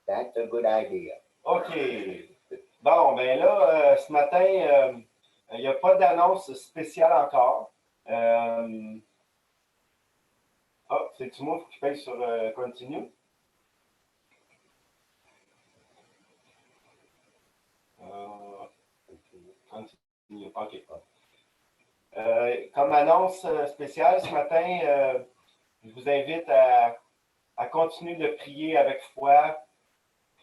That's a good idea. OK. Bon, ben là, ce matin, il n'y a pas d'annonce spéciale encore. C'est-tu moi qui paye sur Continue? Continue. OK. Comme annonce spéciale ce matin, je vous invite à continuer de prier avec foi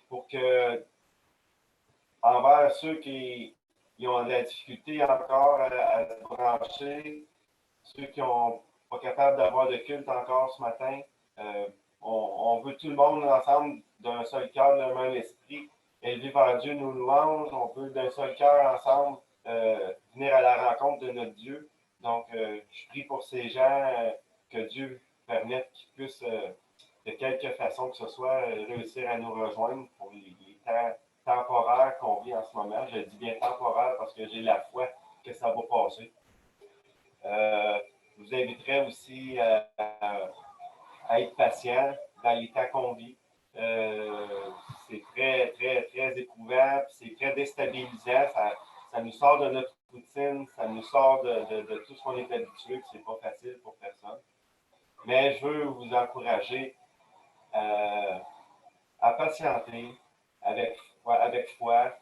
pour que, envers ceux qui ont de la difficulté encore à se brancher, ceux qui n'ont pas capable d'avoir de culte encore ce matin, on veut tout le monde ensemble d'un seul cœur, d'un même esprit, élever vers Dieu nos louanges. On veut d'un seul cœur ensemble venir à la rencontre de notre Dieu. Donc, je prie pour ces gens que Dieu permette qu'ils puissent, de quelque façon que ce soit, réussir à nous rejoindre pour les temps temporaires qu'on vit en ce moment. Je dis bien temporaire parce que j'ai la foi que ça va passer. Je vous inviterai aussi à être patient dans les temps qu'on vit. C'est très, très, très éprouvant, c'est très déstabilisant. Ça nous sort de notre routine, ça nous sort de tout ce qu'on est habitué, que c'est pas facile pour personne. Mais je veux vous encourager à patienter avec foi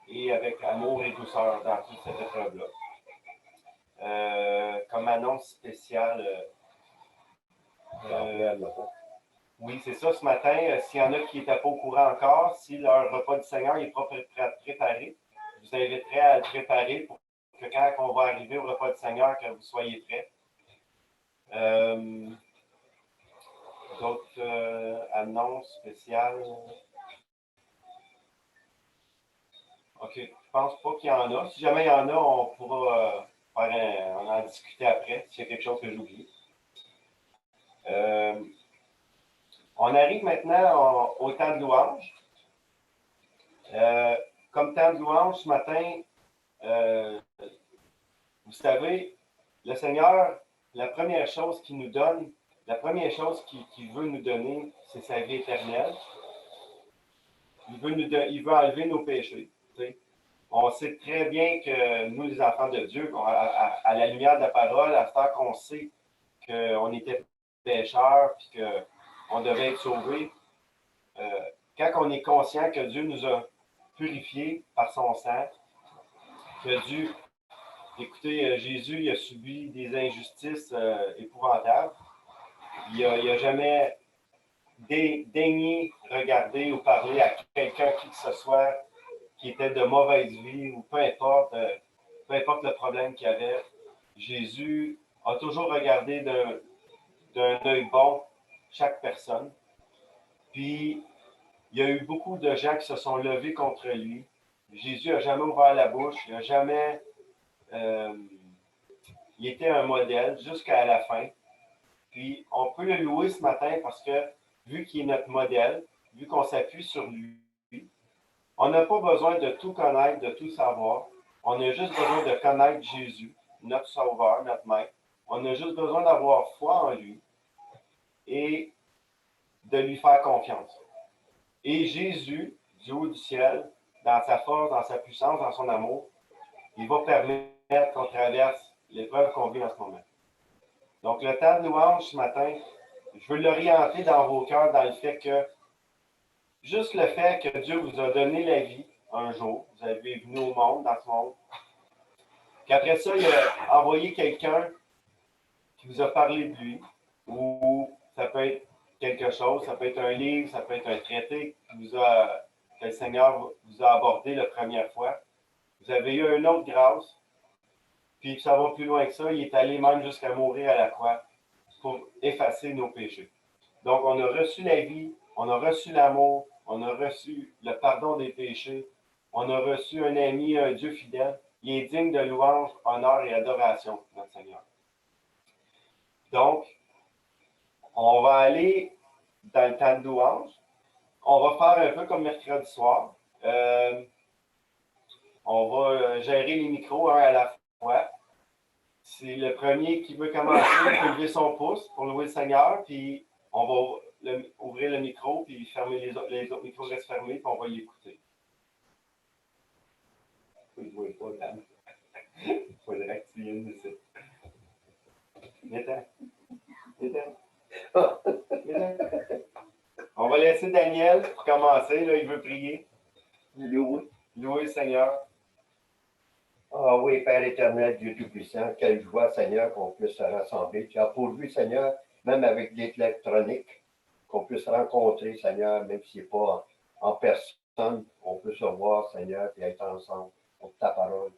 et avec amour et douceur dans toute cette épreuve-là. Comme annonce spéciale, oui, c'est ça, ce matin, s'il y en a qui n'étaient pas au courant encore, si leur repas du Seigneur n'est pas préparé, je vous inviterai à le préparer pour que quand on va arriver au repas du Seigneur, que vous soyez prêts. D'autres annonces spéciales? OK, je pense pas qu'il y en a. Si jamais il y en a, on pourra on en discuter après, s'il y a quelque chose que j'oublie. On arrive maintenant au temps de louange. Comme temps de louange ce matin, vous savez, le Seigneur, la première chose qu'il nous donne, la première chose qu'il veut nous donner, c'est sa vie éternelle. Il veut enlever nos péchés. T'sais. On sait très bien que nous, les enfants de Dieu, à la lumière de la parole, à ce temps qu'on sait qu'on était pécheurs et qu'on devait être sauvés, quand on est conscient que Dieu nous a purifiés par son sang, que Dieu, écoutez, Jésus il a subi des injustices épouvantables. Il n'a jamais daigné regarder ou parler à quelqu'un qui que ce soit qui était de mauvaise vie ou peu importe le problème qu'il y avait. Jésus a toujours regardé d'un œil bon chaque personne. Puis, il y a eu beaucoup de gens qui se sont levés contre lui. Jésus n'a jamais ouvert la bouche, il n'a jamais... il était un modèle jusqu'à la fin. Puis, on peut le louer ce matin parce que, vu qu'il est notre modèle, vu qu'on s'appuie sur lui, on n'a pas besoin de tout connaître, de tout savoir. On a juste besoin de connaître Jésus, notre Sauveur, notre Maître. On a juste besoin d'avoir foi en lui et de lui faire confiance. Et Jésus, du haut du ciel, dans sa force, dans sa puissance, dans son amour, il va permettre qu'on traverse l'épreuve qu'on vit en ce moment. Donc, le temps de louange ce matin, je veux l'orienter dans vos cœurs dans le fait que juste le fait que Dieu vous a donné la vie un jour, vous avez venu au monde, dans ce monde, qu'après ça, il a envoyé quelqu'un qui vous a parlé de lui, ou ça peut être quelque chose, ça peut être un livre, ça peut être un traité que le Seigneur vous a abordé la première fois. Vous avez eu une autre grâce, puis ça va plus loin que ça, il est allé même jusqu'à mourir à la croix pour effacer nos péchés. Donc, on a reçu la vie, on a reçu l'amour, on a reçu le pardon des péchés, on a reçu un ami, un Dieu fidèle. Il est digne de louange, honneur et adoration, notre Seigneur. Donc, on va aller dans le temps de louange. On va faire un peu comme mercredi soir. On va gérer les micros un à la fois. C'est le premier qui veut commencer, il peut lever son pouce pour louer le Seigneur, puis On va ouvrir le micro, puis fermer les autres micros restent fermés, puis on va y écouter. Il faudrait que tu viennes ici. Viens-t'en. Viens-t'en. On va laisser Daniel pour commencer. Là, il veut prier. Louer le Seigneur. Ah oui, Père éternel, Dieu Tout-Puissant, quelle joie, Seigneur, qu'on puisse se rassembler. Tu as pourvu, Seigneur, même avec l'électronique, qu'on puisse rencontrer, Seigneur, même si ce n'est pas en personne, on peut se voir, Seigneur, et être ensemble pour ta parole.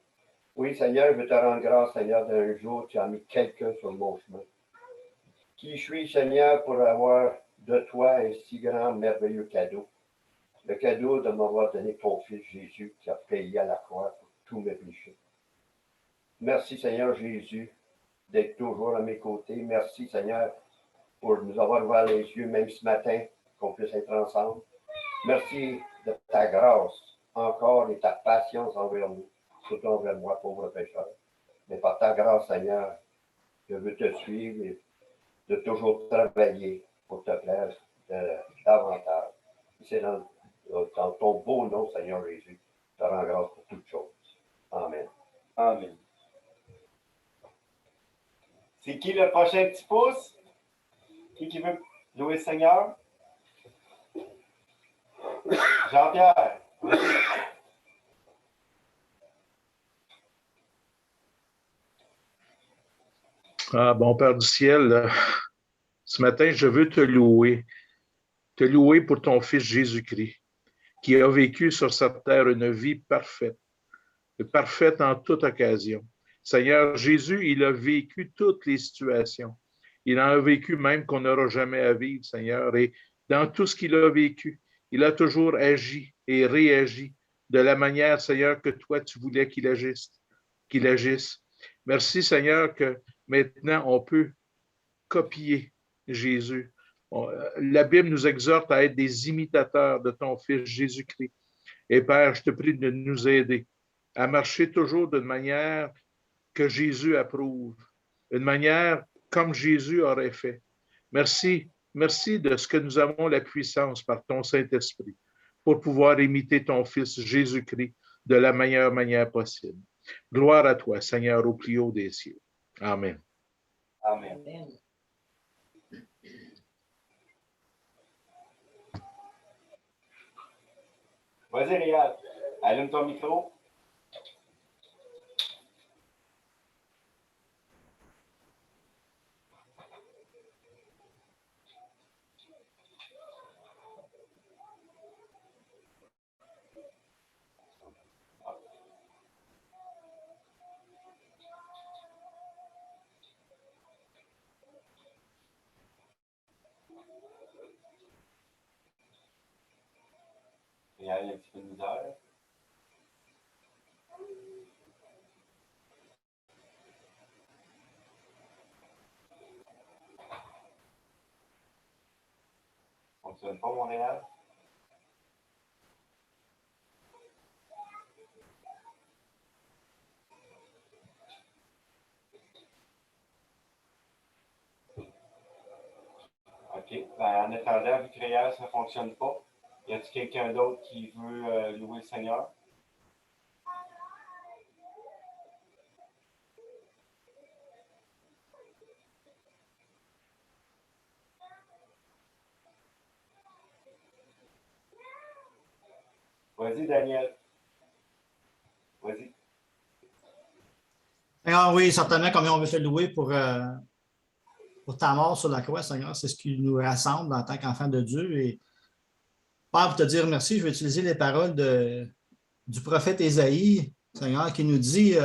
Oui, Seigneur, je te rends grâce, Seigneur, d'un jour, tu as mis quelqu'un sur mon chemin. Qui je suis, Seigneur, pour avoir de toi un si grand, merveilleux cadeau. Le cadeau de m'avoir donné ton Fils Jésus qui a payé à la croix pour tous mes péchés. Merci, Seigneur Jésus, d'être toujours à mes côtés. Merci, Seigneur, pour nous avoir ouvert les yeux, même ce matin, qu'on puisse être ensemble. Merci de ta grâce encore et ta patience envers nous, surtout envers moi, pauvre pécheur. Mais par ta grâce, Seigneur, je veux te suivre et de toujours travailler pour te plaire davantage. C'est dans ton beau nom, Seigneur Jésus, je te rends grâce pour toutes choses. Amen. Amen. C'est qui le prochain petit pouce? Qui veut louer le Seigneur? Jean-Pierre. Ah, bon Père du ciel, ce matin, je veux te louer pour ton Fils Jésus-Christ, qui a vécu sur cette terre une vie parfaite en toute occasion. Seigneur Jésus, il a vécu toutes les situations. Il en a vécu même qu'on n'aura jamais à vivre, Seigneur. Et dans tout ce qu'il a vécu, il a toujours agi et réagi de la manière, Seigneur, que toi, tu voulais qu'il agisse. Merci, Seigneur, que maintenant, on peut copier Jésus. La Bible nous exhorte à être des imitateurs de ton Fils Jésus-Christ. Et Père, je te prie de nous aider à marcher toujours d'une manière que Jésus approuve, une manière comme Jésus aurait fait. Merci de ce que nous avons la puissance par ton Saint-Esprit pour pouvoir imiter ton Fils Jésus-Christ de la meilleure manière possible. Gloire à toi, Seigneur, au plus haut des cieux. Amen. Amen. Vas-y, Réal. Allume ton micro. Réal, il y a un petit peu de misère. Ça ne fonctionne pas, Montréal? OK. Ben, en attendant, vu que Réal, ça ne fonctionne pas, y a-t-il quelqu'un d'autre qui veut louer le Seigneur? Vas-y, Daniel. Vas-y. Seigneur, oui, certainement, combien on veut te louer pour ta mort sur la croix, Seigneur. C'est ce qui nous rassemble en tant qu'enfants de Dieu. Et Père, pour te dire merci, je vais utiliser les paroles du prophète Ésaïe, Seigneur, qui nous dit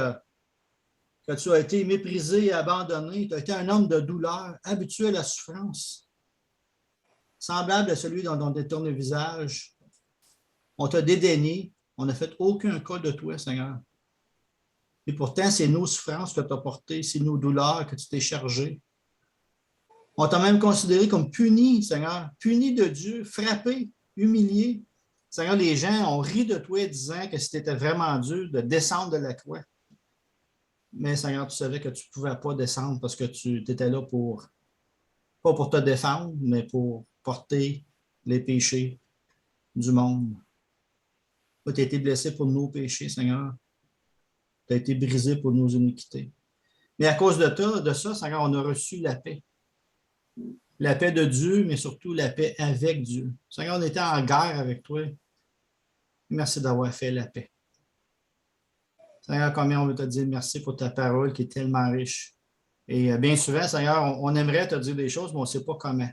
que tu as été méprisé et abandonné. Tu as été un homme de douleur, habitué à la souffrance, semblable à celui dont on détourne le visage. On t'a dédaigné. On n'a fait aucun cas de toi, Seigneur. Et pourtant, c'est nos souffrances que tu as portées, c'est nos douleurs que tu t'es chargé. On t'a même considéré comme puni, Seigneur, puni de Dieu, frappé, humilié. Seigneur, les gens ont ri de toi disant que c'était vraiment dur de descendre de la croix. Mais Seigneur, tu savais que tu ne pouvais pas descendre parce que tu étais là pour pas pour te défendre, mais pour porter les péchés du monde. Tu as été blessé pour nos péchés, Seigneur. Tu as été brisé pour nos iniquités. Mais à cause de ça, Seigneur, on a reçu la paix. La paix de Dieu, mais surtout la paix avec Dieu. Seigneur, on était en guerre avec toi. Merci d'avoir fait la paix. Seigneur, combien on veut te dire merci pour ta parole qui est tellement riche. Et bien souvent, Seigneur, on aimerait te dire des choses, mais on ne sait pas comment.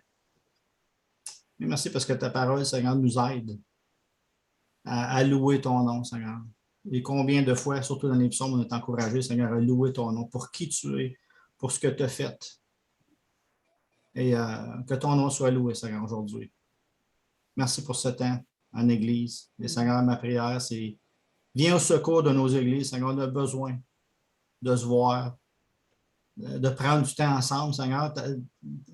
Mais merci parce que ta parole, Seigneur, nous aide à louer ton nom, Seigneur. Et combien de fois, surtout dans les psaumes, on est encouragé, Seigneur, à louer ton nom pour qui tu es, pour ce que tu as fait. Et que ton nom soit loué, Seigneur, aujourd'hui. Merci pour ce temps en Église. Et Seigneur, ma prière, c'est viens au secours de nos églises, Seigneur. On a besoin de se voir, de prendre du temps ensemble, Seigneur.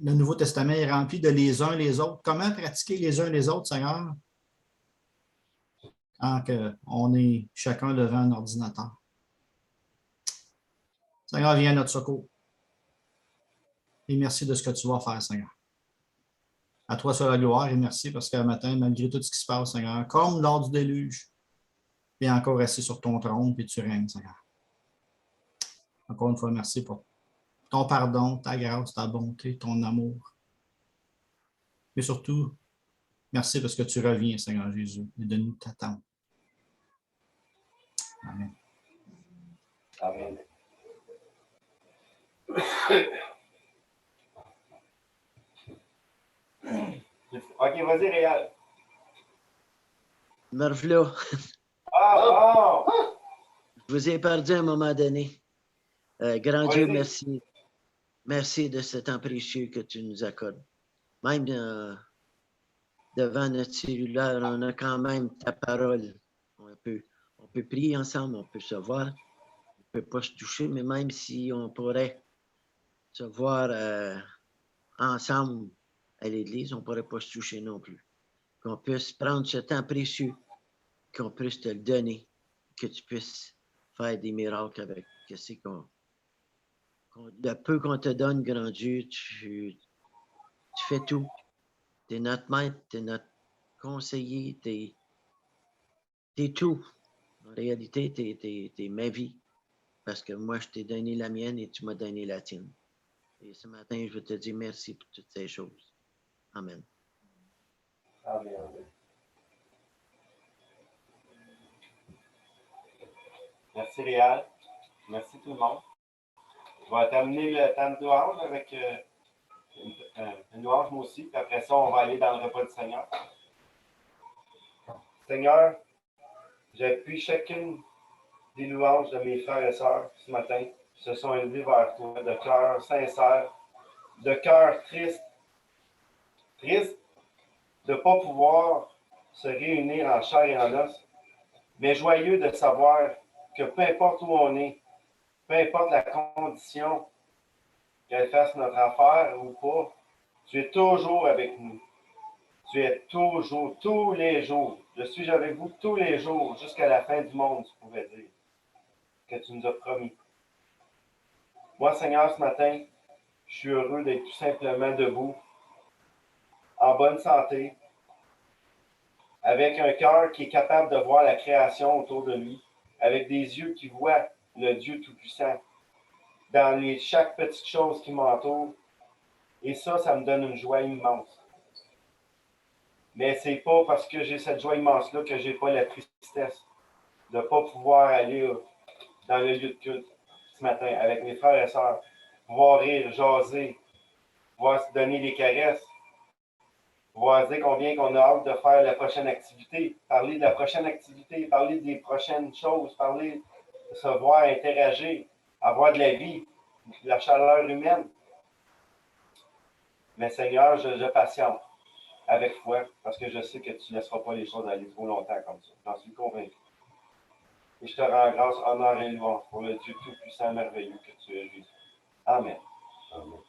Le Nouveau Testament est rempli de les uns les autres. Comment pratiquer les uns les autres, Seigneur, quand on est chacun devant un ordinateur? Seigneur, viens à notre secours. Et merci de ce que tu vas faire, Seigneur. À toi soit la gloire et merci parce qu'un matin, malgré tout ce qui se passe, Seigneur, comme lors du déluge, tu es encore assis sur ton trône et tu règnes, Seigneur. Encore une fois, merci pour ton pardon, ta grâce, ta bonté, ton amour. Et surtout, merci parce que tu reviens, Seigneur Jésus, et de nous t'attendre. Amen. Amen. OK, vas-y, Réal. Me revoilà. Ah, bon! Je vous ai perdu à un moment donné. Grand Vas-y. Dieu, merci. Merci de ce temps précieux que tu nous accordes. Même devant notre cellulaire, on a quand même ta parole. On peut prier ensemble, on peut se voir. On ne peut pas se toucher, mais même si on pourrait se voir ensemble à l'église, on ne pourrait pas se toucher non plus. Qu'on puisse prendre ce temps précieux, qu'on puisse te le donner, que tu puisses faire des miracles avec le peu qu'on te donne, grand Dieu, tu fais tout. Tu es notre maître, tu es notre conseiller, tu es tout. En réalité, tu es ma vie. Parce que moi, je t'ai donné la mienne et tu m'as donné la tienne. Et ce matin, je veux te dire merci pour toutes ces choses. Amen. Amen. Merci, Réal. Merci tout le monde. Je vais terminer le temps de louange avec une louange, moi aussi. Puis après ça, on va aller dans le repas du Seigneur. Seigneur, j'appuie chacune des louanges de mes frères et sœurs ce matin qui se sont élevés vers toi de cœur sincère, de cœur triste de ne pas pouvoir se réunir en chair et en os, mais joyeux de savoir que peu importe où on est, peu importe la condition qu'elle fasse notre affaire ou pas, tu es toujours avec nous. Tu es toujours, tous les jours. Je suis avec vous tous les jours, jusqu'à la fin du monde, tu pourrais dire, que tu nous as promis. Moi, Seigneur, ce matin, je suis heureux d'être tout simplement debout, en bonne santé, avec un cœur qui est capable de voir la création autour de lui, avec des yeux qui voient le Dieu Tout-Puissant dans chaque petite chose qui m'entoure. Et ça me donne une joie immense. Mais c'est pas parce que j'ai cette joie immense-là que j'ai pas la tristesse de ne pas pouvoir aller dans le lieu de culte ce matin avec mes frères et sœurs, pouvoir rire, jaser, pouvoir se donner des caresses, pouvoir dire combien qu'on a hâte de faire la prochaine activité, parler de la prochaine activité, parler des prochaines choses, parler de se voir, interagir, avoir de la vie, de la chaleur humaine. Mais Seigneur, je patiente avec foi parce que je sais que tu ne laisseras pas les choses aller trop longtemps comme ça. J'en suis convaincu. Et je te rends grâce, honneur et louange pour le Dieu tout-puissant, merveilleux que tu es, Jésus. Amen. Amen.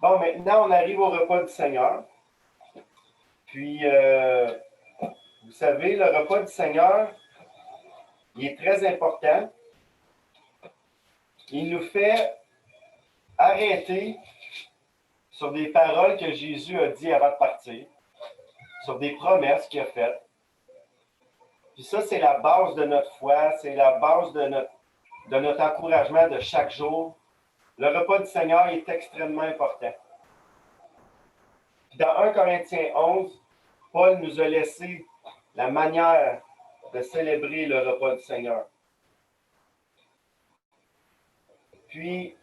Bon, maintenant, on arrive au repas du Seigneur. Puis, vous savez, le repas du Seigneur, il est très important. Il nous fait arrêter sur des paroles que Jésus a dit avant de partir, sur des promesses qu'il a faites. Puis ça, c'est la base de notre foi, c'est la base de notre encouragement de chaque jour. Le repas du Seigneur est extrêmement important. Puis dans 1 Corinthiens 11, Paul nous a laissé la manière de célébrer le repas du Seigneur. Puis,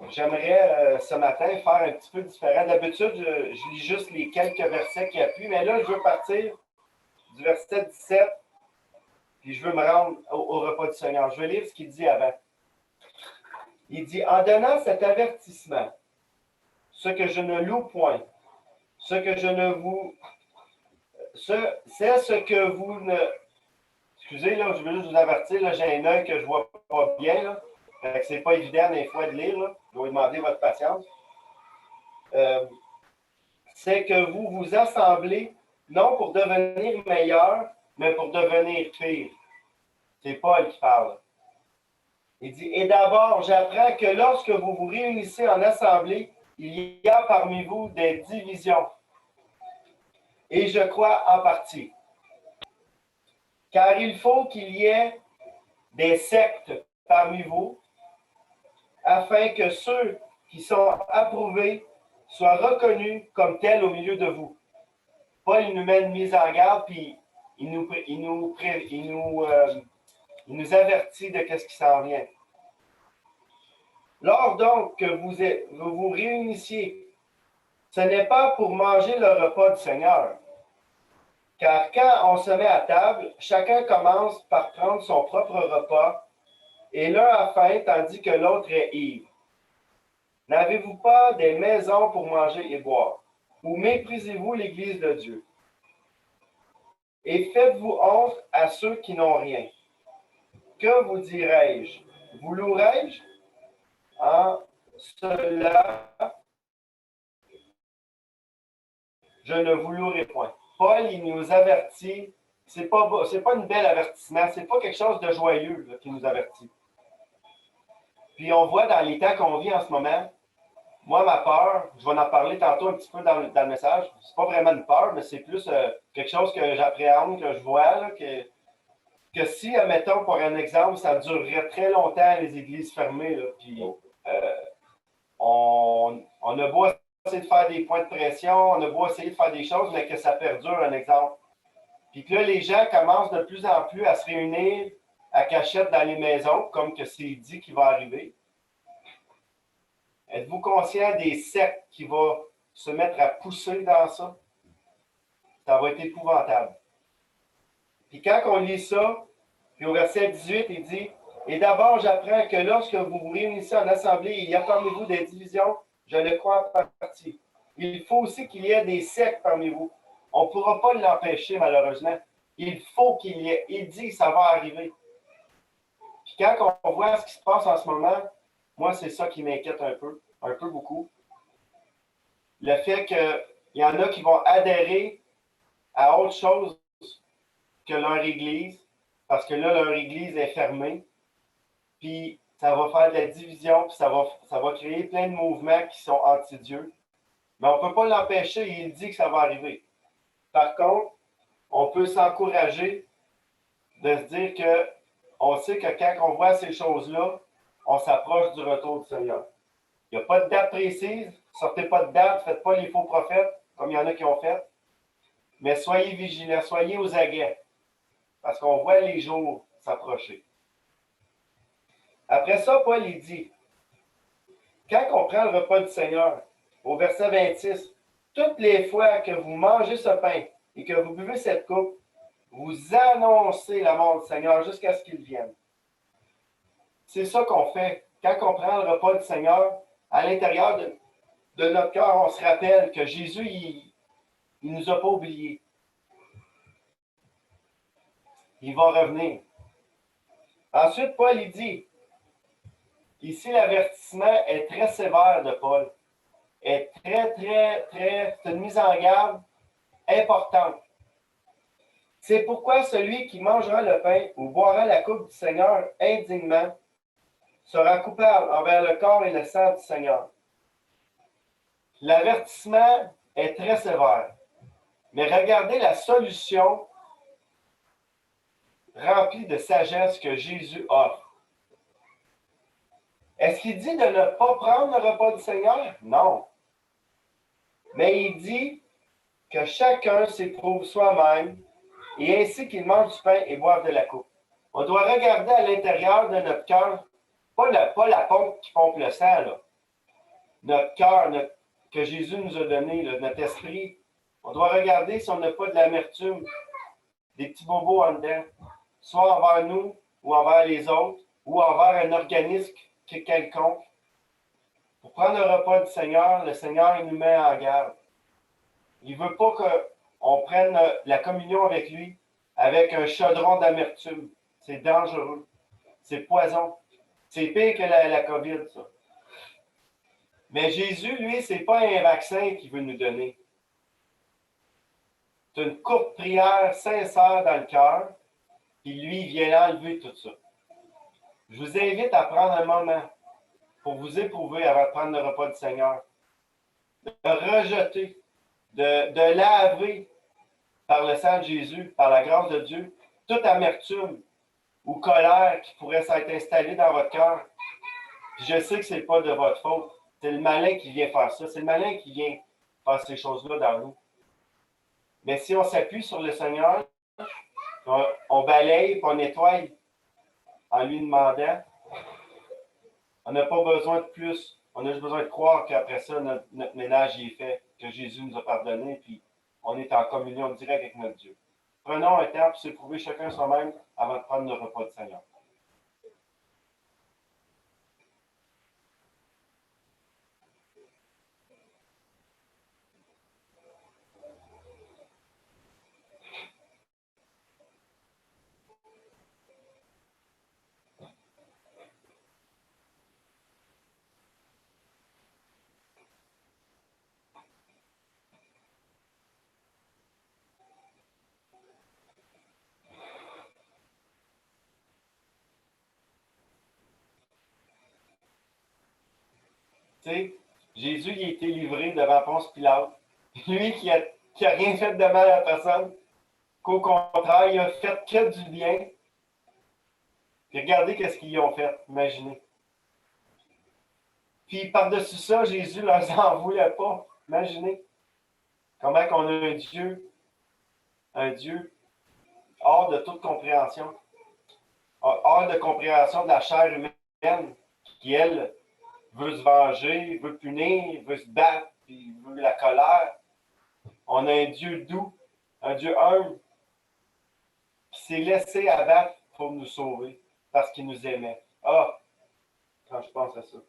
j'aimerais ce matin faire un petit peu différent. D'habitude, je lis juste les quelques versets qu'il y a plus, mais là, je veux partir du verset 17, puis je veux me rendre au repas du Seigneur. Je vais lire ce qu'il dit avant. Il dit, en donnant cet avertissement, ce que je ne loue point, ce que je ne vous... C'est ce que vous ne... Excusez, là, je veux juste vous avertir, là, j'ai un œil que je ne vois pas bien, là. C'est pas évident des fois de lire, là. Je vais vous demander votre patience. C'est que vous vous assemblez, non pour devenir meilleur, mais pour devenir pire. C'est Paul qui parle. Il dit, et d'abord, j'apprends que lorsque vous vous réunissez en assemblée, il y a parmi vous des divisions. Et je crois en partie. Car il faut qu'il y ait des sectes parmi vous, afin que ceux qui sont approuvés soient reconnus comme tels au milieu de vous. Paul nous met une mise en garde, puis il nous avertit de ce qui s'en vient. Lors donc que vous vous réunissiez, ce n'est pas pour manger le repas du Seigneur. Car quand on se met à table, chacun commence par prendre son propre repas, et l'un a faim tandis que l'autre est ivre. N'avez-vous pas des maisons pour manger et boire? Ou méprisez-vous l'Église de Dieu? Et faites-vous honte à ceux qui n'ont rien. Que vous dirai-je? Vous louerai-je? En cela, je ne vous louerai point. Paul, il nous avertit, c'est pas une belle avertissement, c'est pas quelque chose de joyeux là, qui nous avertit. Puis on voit dans les temps qu'on vit en ce moment, moi, ma peur, je vais en parler tantôt un petit peu dans le message, c'est pas vraiment une peur, mais c'est plus quelque chose que j'appréhende, que je vois, là, que si, admettons, pour un exemple, ça durerait très longtemps, les églises fermées, là, puis on a beau essayer de faire des points de pression, on a beau essayer de faire des choses, mais que ça perdure, un exemple. Puis que là, les gens commencent de plus en plus à se réunir à cachette dans les maisons, comme que c'est dit qu'il va arriver. Êtes-vous conscient des sectes qui vont se mettre à pousser dans ça? Ça va être épouvantable. Puis quand on lit ça, puis au verset 18, il dit, « Et d'abord, j'apprends que lorsque vous vous réunissez en assemblée, il y a parmi vous des divisions, je le crois en partie. Il faut aussi qu'il y ait des sectes parmi vous. On ne pourra pas l'empêcher, malheureusement. Il faut qu'il y ait. Il dit que ça va arriver. Puis quand on voit ce qui se passe en ce moment, moi, c'est ça qui m'inquiète un peu beaucoup. Le fait qu'il y en a qui vont adhérer à autre chose que leur Église, parce que là, leur Église est fermée. Puis ça va faire de la division, puis ça va créer plein de mouvements qui sont anti-Dieu. Mais on ne peut pas l'empêcher, il dit que ça va arriver. Par contre, on peut s'encourager de se dire qu'on sait que quand on voit ces choses-là, on s'approche du retour du Seigneur. Il n'y a pas de date précise, sortez pas de date, ne faites pas les faux prophètes, comme il y en a qui ont fait. Mais soyez vigilants, soyez aux aguets, parce qu'on voit les jours s'approcher. Après ça, Paul, il dit, quand on prend le repas du Seigneur, au verset 26, toutes les fois que vous mangez ce pain et que vous buvez cette coupe, vous annoncez la mort du Seigneur jusqu'à ce qu'il vienne. C'est ça qu'on fait. Quand on prend le repas du Seigneur, à l'intérieur de notre cœur, on se rappelle que Jésus, il ne nous a pas oubliés. Il va revenir. Ensuite, Paul, il dit, ici, l'avertissement est très sévère de Paul. Est c'est une mise en garde importante. C'est pourquoi celui qui mangera le pain ou boira la coupe du Seigneur indignement sera coupable envers le corps et le sang du Seigneur. L'avertissement est très sévère. Mais regardez la solution remplie de sagesse que Jésus offre. Est-ce qu'il dit de ne pas prendre le repas du Seigneur? Non. Mais il dit que chacun s'éprouve soi-même et ainsi qu'il mange du pain et boive de la coupe. On doit regarder à l'intérieur de notre cœur, pas la pompe qui pompe le sang, là. Notre cœur que Jésus nous a donné, là, notre esprit. On doit regarder si on n'a pas de l'amertume, des petits bobos en dedans, soit envers nous ou envers les autres, ou envers un organisme quelconque. Pour prendre le repas du Seigneur, le Seigneur il nous met en garde. Il ne veut pas qu'on prenne la communion avec lui avec un chaudron d'amertume. C'est dangereux. C'est poison. C'est pire que la COVID, ça. Mais Jésus, lui, ce n'est pas un vaccin qu'il veut nous donner. C'est une courte prière sincère dans le cœur, puis lui, il vient enlever tout ça. Je vous invite à prendre un moment pour vous éprouver avant de prendre le repas du Seigneur. De rejeter, de laver par le sang de Jésus, par la grâce de Dieu, toute amertume ou colère qui pourrait s'être installée dans votre cœur. Puis je sais que ce n'est pas de votre faute. C'est le malin qui vient faire ça. C'est le malin qui vient faire ces choses-là dans nous. Mais si on s'appuie sur le Seigneur, on balaye et on nettoie en lui demandant, on n'a pas besoin de plus. On a juste besoin de croire qu'après ça, notre ménage y est fait, que Jésus nous a pardonné, puis on est en communion directe avec notre Dieu. Prenons un temps pour s'éprouver chacun soi-même avant de prendre le repas du Seigneur. Tu sais, Jésus il a été livré devant Ponce Pilate. Lui qui a rien fait de mal à personne, qu'au contraire, il a fait que du bien. Puis regardez qu'est-ce qu'ils ont fait, imaginez. Puis par-dessus ça, Jésus ne leur en voulait pas. Imaginez comment qu'on a un Dieu hors de toute compréhension, hors de compréhension de la chair humaine, qui, elle, veut se venger, veut punir, veut se battre, puis veut la colère. On a un Dieu doux, un Dieu humble, qui s'est laissé abattre pour nous sauver, parce qu'il nous aimait. Ah, quand je pense à ça.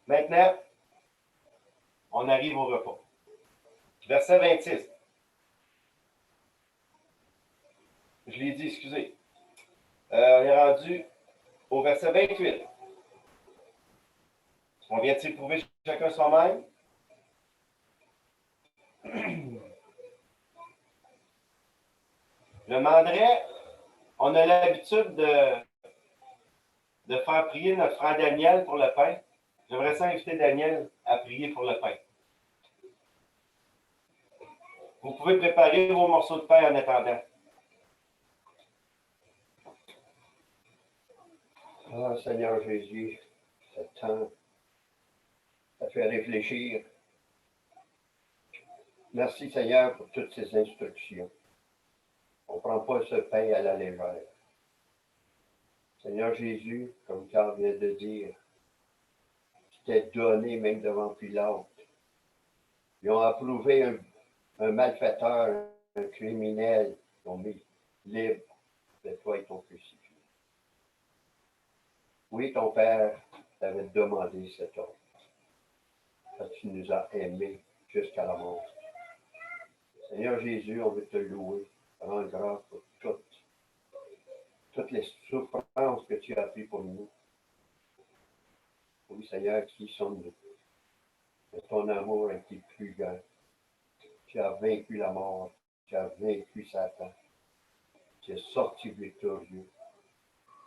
Maintenant, on arrive au repas. Verset 26. Je l'ai dit, excusez. On est rendu au verset 28. On vient de s'éprouver chacun soi-même. Je demanderais, on a l'habitude de faire prier notre frère Daniel pour le pain. J'aimerais ça inviter Daniel à prier pour le pain. Vous pouvez préparer vos morceaux de pain en attendant. Ah, Seigneur Jésus, ce temps, ça fait réfléchir. Merci, Seigneur, pour toutes ces instructions. On ne prend pas ce pain à la légère. Seigneur Jésus, comme Carl vient de dire, tu t'es donné même devant Pilate. Ils ont approuvé un malfaiteur, un criminel, ils ont mis libre de toi et ton crucifié. Oui, ton Père t'avait demandé cet ordre. Parce que tu nous as aimés jusqu'à la mort. Seigneur Jésus, on veut te louer, rendre grâce pour toutes les souffrances que tu as prises pour nous. Oui, Seigneur, qui sommes-nous? Mais ton amour est plus grand. Tu as vaincu la mort, tu as vaincu Satan. Tu es sorti victorieux.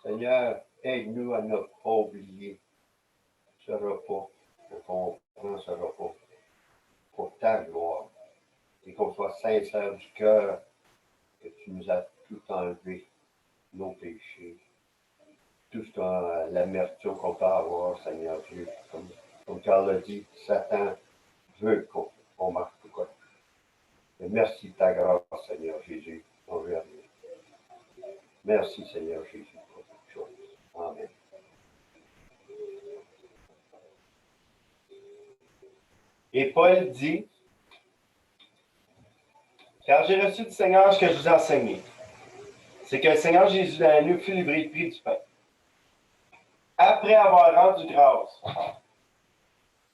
Seigneur, aide-nous à ne pas oublier ce repos, qu'on prend ce repos pour ta gloire. Et qu'on soit sincère du cœur, que tu nous as tout enlevé, nos péchés, tout ce qu'on, l'amertume qu'on peut avoir, Seigneur Dieu. Comme Carl l'a dit, Satan veut qu'on marche tout quoi. Et merci de ta grâce, Seigneur Jésus, envers nous. Merci, Seigneur Jésus, pour toutes choses. Amen. Et Paul dit, car j'ai reçu du Seigneur ce que je vous ai enseigné. C'est que le Seigneur Jésus dans la nuit fut livré, prit du pain. Après avoir rendu grâce,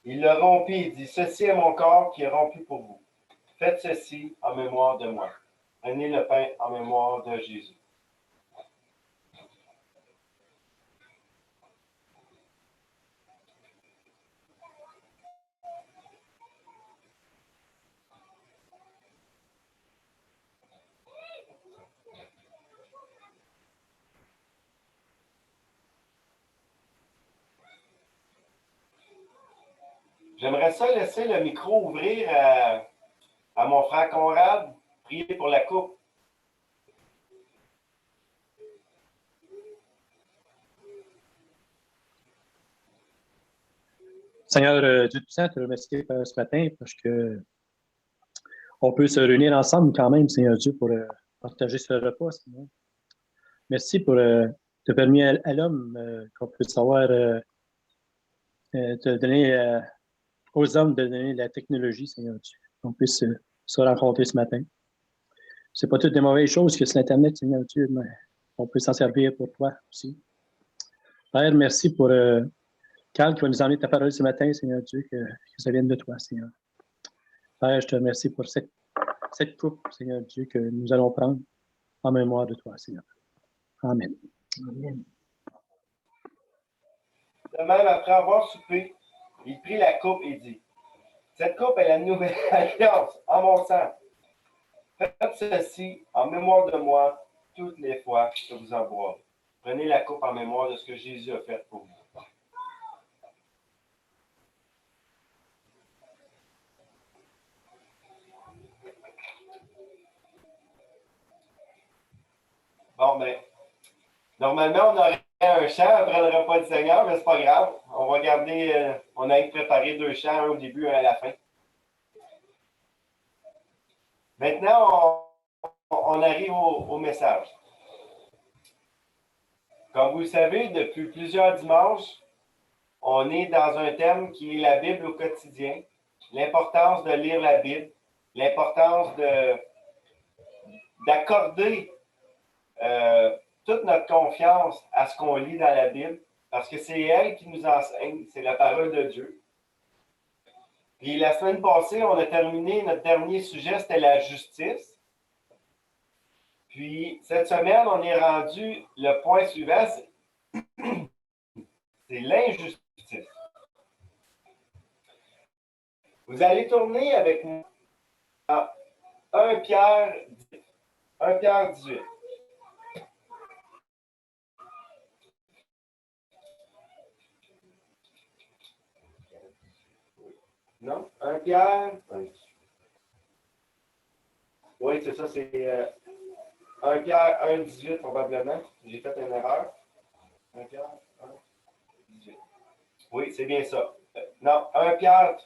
il le rompit et dit, ceci est mon corps qui est rompu pour vous. Faites ceci en mémoire de moi. Prenez le pain en mémoire de Jésus. J'aimerais ça laisser le micro ouvrir à mon frère Conrad, prier pour la coupe. Seigneur Dieu Tout-Puissant, te remercie ce matin parce que on peut se réunir ensemble quand même, Seigneur Dieu, pour partager ce repas, Seigneur. Merci pour te permettre à l'homme qu'on puisse savoir te donner aux hommes de donner la technologie, Seigneur Dieu, qu'on puisse se rencontrer ce matin. C'est pas toutes des mauvaises choses que c'est l'Internet, Seigneur Dieu, mais on peut s'en servir pour toi aussi. Père, merci pour Carl qui va nous emmener ta parole ce matin, Seigneur Dieu, que ça vienne de toi, Seigneur. Père, je te remercie pour cette coupe, Seigneur Dieu, que nous allons prendre en mémoire de toi, Seigneur. Amen. Amen. De même, après avoir soupé, il prit la coupe et dit, cette coupe est la nouvelle alliance en mon sang. Faites ceci en mémoire de moi toutes les fois que vous en boirez. Prenez la coupe en mémoire de ce que Jésus a fait pour vous. Bon, ben, normalement, on aurait un chant après le repas du Seigneur, mais c'est pas grave. On va garder, on a préparé 2 chants, un au début, un à la fin. Maintenant, on arrive au message. Comme vous le savez, depuis plusieurs dimanches, on est dans un thème qui est la Bible au quotidien, l'importance de lire la Bible, l'importance d'accorder toute notre confiance à ce qu'on lit dans la Bible, parce que c'est elle qui nous enseigne, c'est la parole de Dieu. Puis la semaine passée, on a terminé notre dernier sujet, c'était la justice. Puis cette semaine, on est rendu, le point suivant, c'est l'injustice. Vous allez tourner avec nous à 1 Pierre 18. Non? 1 Pierre? Oui, c'est ça, c'est 1 Pierre 1, 18 probablement. J'ai fait une erreur. 1 Pierre 1, 18. Oui, c'est bien ça. Non, 1 Pierre.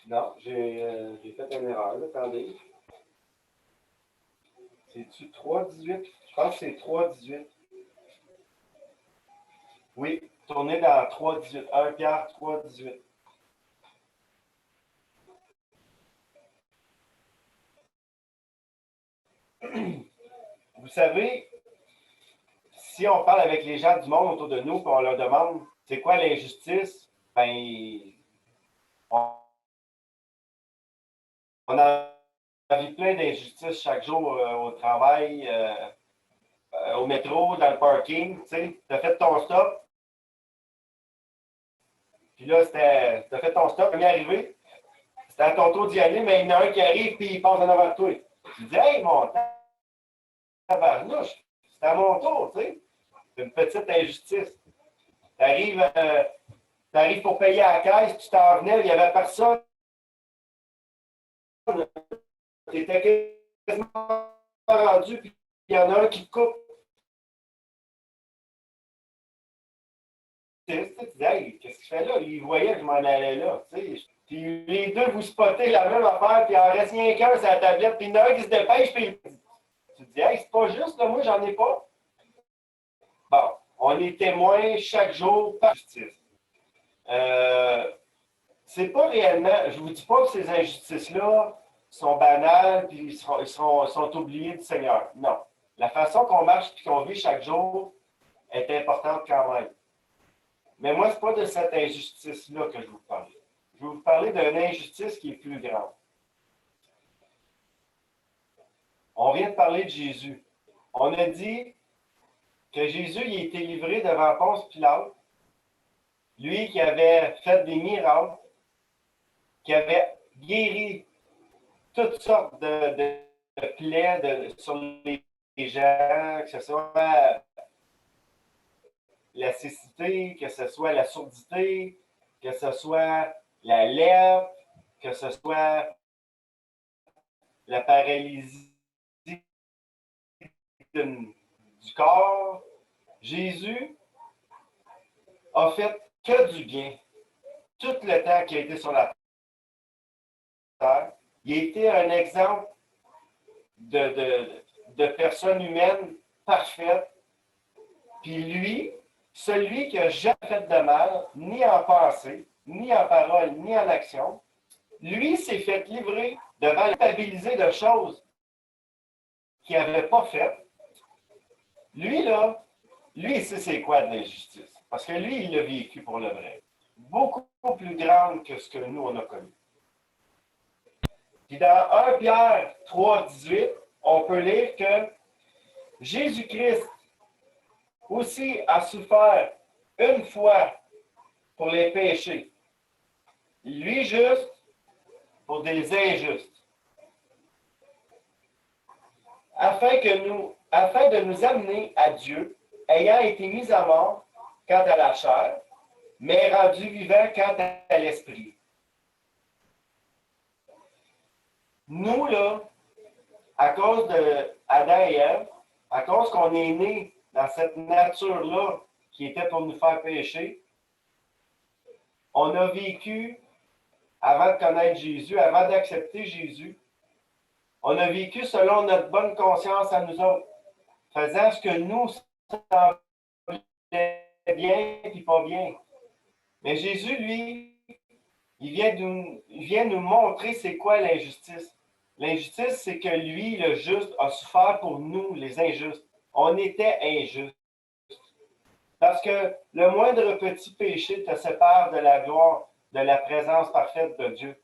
Non, j'ai fait une erreur. Là, attendez. C'est-tu 3,18? Je pense que c'est 3,18. Oui, tournez dans 3,18. 1 Pierre 3,18. Vous savez, si on parle avec les gens du monde autour de nous et on leur demande c'est quoi l'injustice, ben, on a vu plein d'injustices chaque jour au travail, au métro, dans le parking. Tu sais, as fait ton stop. Puis là, tu as fait ton stop, on est arrivé. C'était à ton tour d'y aller, mais il y en a un qui arrive, puis il passe en avant de toi. Tu dis, hey, mon tabarnouche, c'est à mon tour, tu sais. C'est une petite injustice. Tu arrives pour payer à la caisse, tu t'en venais, il n'y avait personne. Tu étais quasiment rendu, puis il y en a un qui te coupe. Tu dis, hey, qu'est-ce que je fais là? Il voyait que je m'en allais là. Tu sais. Puis les deux, vous spottez la même affaire, puis il en reste rien qu'un sur la tablette, puis il y en a un qui se dépêche, puis tu te dis, hey, c'est pas juste, là, moi, j'en ai pas. Bon, on est témoins chaque jour par justice. C'est pas réellement, je vous dis pas que ces injustices-là sont banales, puis ils sont oubliés du Seigneur. Non. La façon qu'on marche et qu'on vit chaque jour est importante quand même. Mais moi, ce n'est pas de cette injustice-là que je vous parle. Je vais vous parler d'une injustice qui est plus grande. On vient de parler de Jésus. On a dit que Jésus il a été livré devant Ponce Pilate, lui qui avait fait des miracles, qui avait guéri toutes sortes de plaies sur les gens, que ce soit la cécité, que ce soit la surdité, que ce soit la lèpre, que ce soit la paralysie du corps. Jésus a fait que du bien tout le temps qu'il a été sur la terre. Il a été un exemple de personne humaine parfaite. Puis lui, celui qui n'a jamais fait de mal, ni en pensée, ni en parole, ni en action, lui s'est fait livrer devant la culpabilité de choses qu'il n'avait pas faites. Lui, là, lui, il sait c'est quoi de l'injustice. Parce que lui, il l'a vécu pour le vrai. Beaucoup plus grande que ce que nous, on a connu. Puis dans 1 Pierre 3, 18, on peut lire que Jésus-Christ aussi a souffert une fois pour les péchés. Lui juste pour des injustes. Afin de nous amener à Dieu, ayant été mis à mort quant à la chair, mais rendu vivant quant à l'esprit. Nous, là, à cause d'Adam et Ève, à cause qu'on est né dans cette nature-là qui était pour nous faire pécher, on a vécu, avant de connaître Jésus, avant d'accepter Jésus, on a vécu selon notre bonne conscience à nous autres, faisant ce que nous semblait bien et pas bien. Mais Jésus, lui, il vient nous montrer c'est quoi l'injustice. L'injustice, c'est que lui, le juste, a souffert pour nous, les injustes. On était injustes. Parce que le moindre petit péché te sépare de la gloire, de la présence parfaite de Dieu.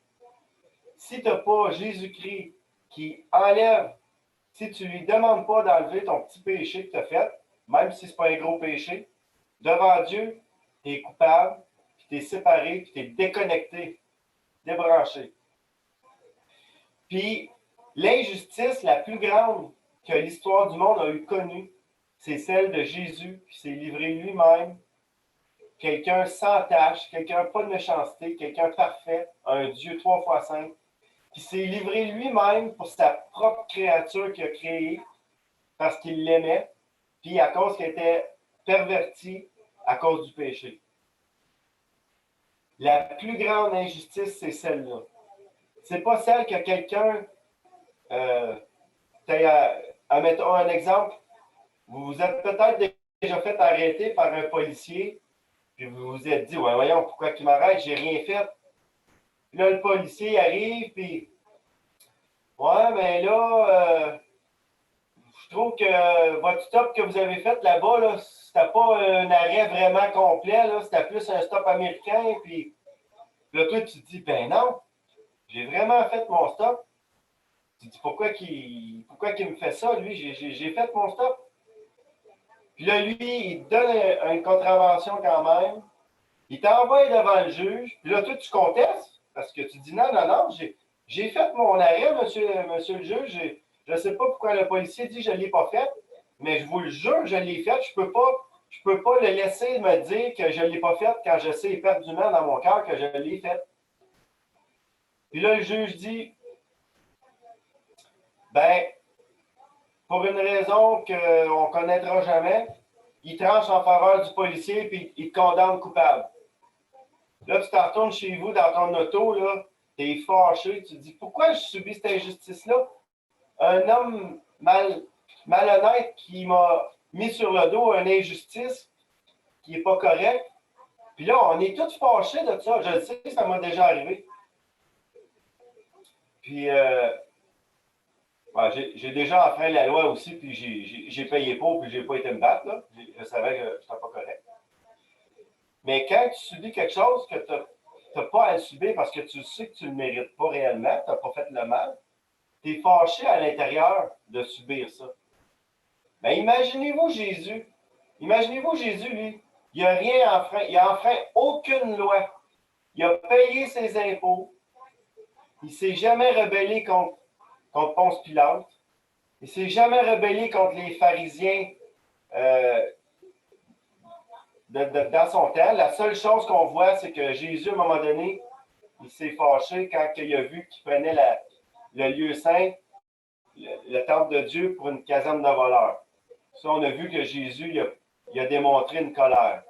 Si tu n'as pas Jésus-Christ qui enlève, si tu ne lui demandes pas d'enlever ton petit péché que tu as fait, même si ce n'est pas un gros péché, devant Dieu, tu es coupable, puis tu es séparé, puis tu es déconnecté, débranché. Puis l'injustice la plus grande que l'histoire du monde a eu connue, c'est celle de Jésus qui s'est livré lui-même, quelqu'un sans tache, quelqu'un pas de méchanceté, quelqu'un parfait, un Dieu 3 fois 5, qui s'est livré lui-même pour sa propre créature qu'il a créée parce qu'il l'aimait, puis à cause qu'il était perverti à cause du péché. La plus grande injustice, c'est celle-là. C'est pas celle que quelqu'un, mettons un exemple, vous vous êtes peut-être déjà fait arrêter par un policier, puis vous vous êtes dit, ouais, voyons, pourquoi il m'arrête, j'ai rien fait. Puis là, le policier arrive, puis, ouais, mais là, je trouve que votre stop que vous avez fait là-bas, là, c'était pas un arrêt vraiment complet, là, c'était plus un stop américain, puis là, toi, tu te dis, ben non, j'ai vraiment fait mon stop. Tu te dis, pourquoi qu'il me fait ça, lui? J'ai fait mon stop. Puis là, lui, il donne une contravention quand même. Il t'envoie devant le juge, puis là, toi, tu contestes, parce que tu dis non, non, non, j'ai fait mon arrêt, monsieur le juge. Je ne sais pas pourquoi le policier dit que je ne l'ai pas fait, mais je vous le jure, je l'ai fait. Je ne peux pas le laisser me dire que je ne l'ai pas fait quand je sais éperdument dans mon cœur que je l'ai fait. Puis là, le juge dit, ben, pour une raison qu'on ne connaîtra jamais, il tranche en faveur du policier puis il te condamne coupable. Là, tu t'en retournes chez vous dans ton auto, là, tu es fâché, tu te dis pourquoi je subis cette injustice-là? Un homme malhonnête qui m'a mis sur le dos une injustice qui n'est pas correcte. Puis là, on est tous fâchés de ça. Je le sais, ça m'a déjà arrivé. Puis, j'ai déjà enfreint la loi aussi, puis j'ai payé pour, puis j'ai pas été me battre. Là. Je savais que je n'étais pas correct. Mais quand tu subis quelque chose que tu n'as pas à le subir parce que tu sais que tu ne le mérites pas réellement, tu n'as pas fait le mal, tu es fâché à l'intérieur de subir ça. Mais imaginez-vous Jésus. Imaginez-vous Jésus, lui. Il n'a rien enfreint. Il n'a enfreint aucune loi. Il a payé ses impôts. Il ne s'est jamais rebellé contre Ponce Pilate. Il ne s'est jamais rebellé contre les pharisiens dans son temps. La seule chose qu'on voit, c'est que Jésus, à un moment donné, il s'est fâché quand il a vu qu'il prenait le lieu saint, le temple de Dieu, pour une caserne de voleurs. Ça, on a vu que Jésus il a démontré une colère.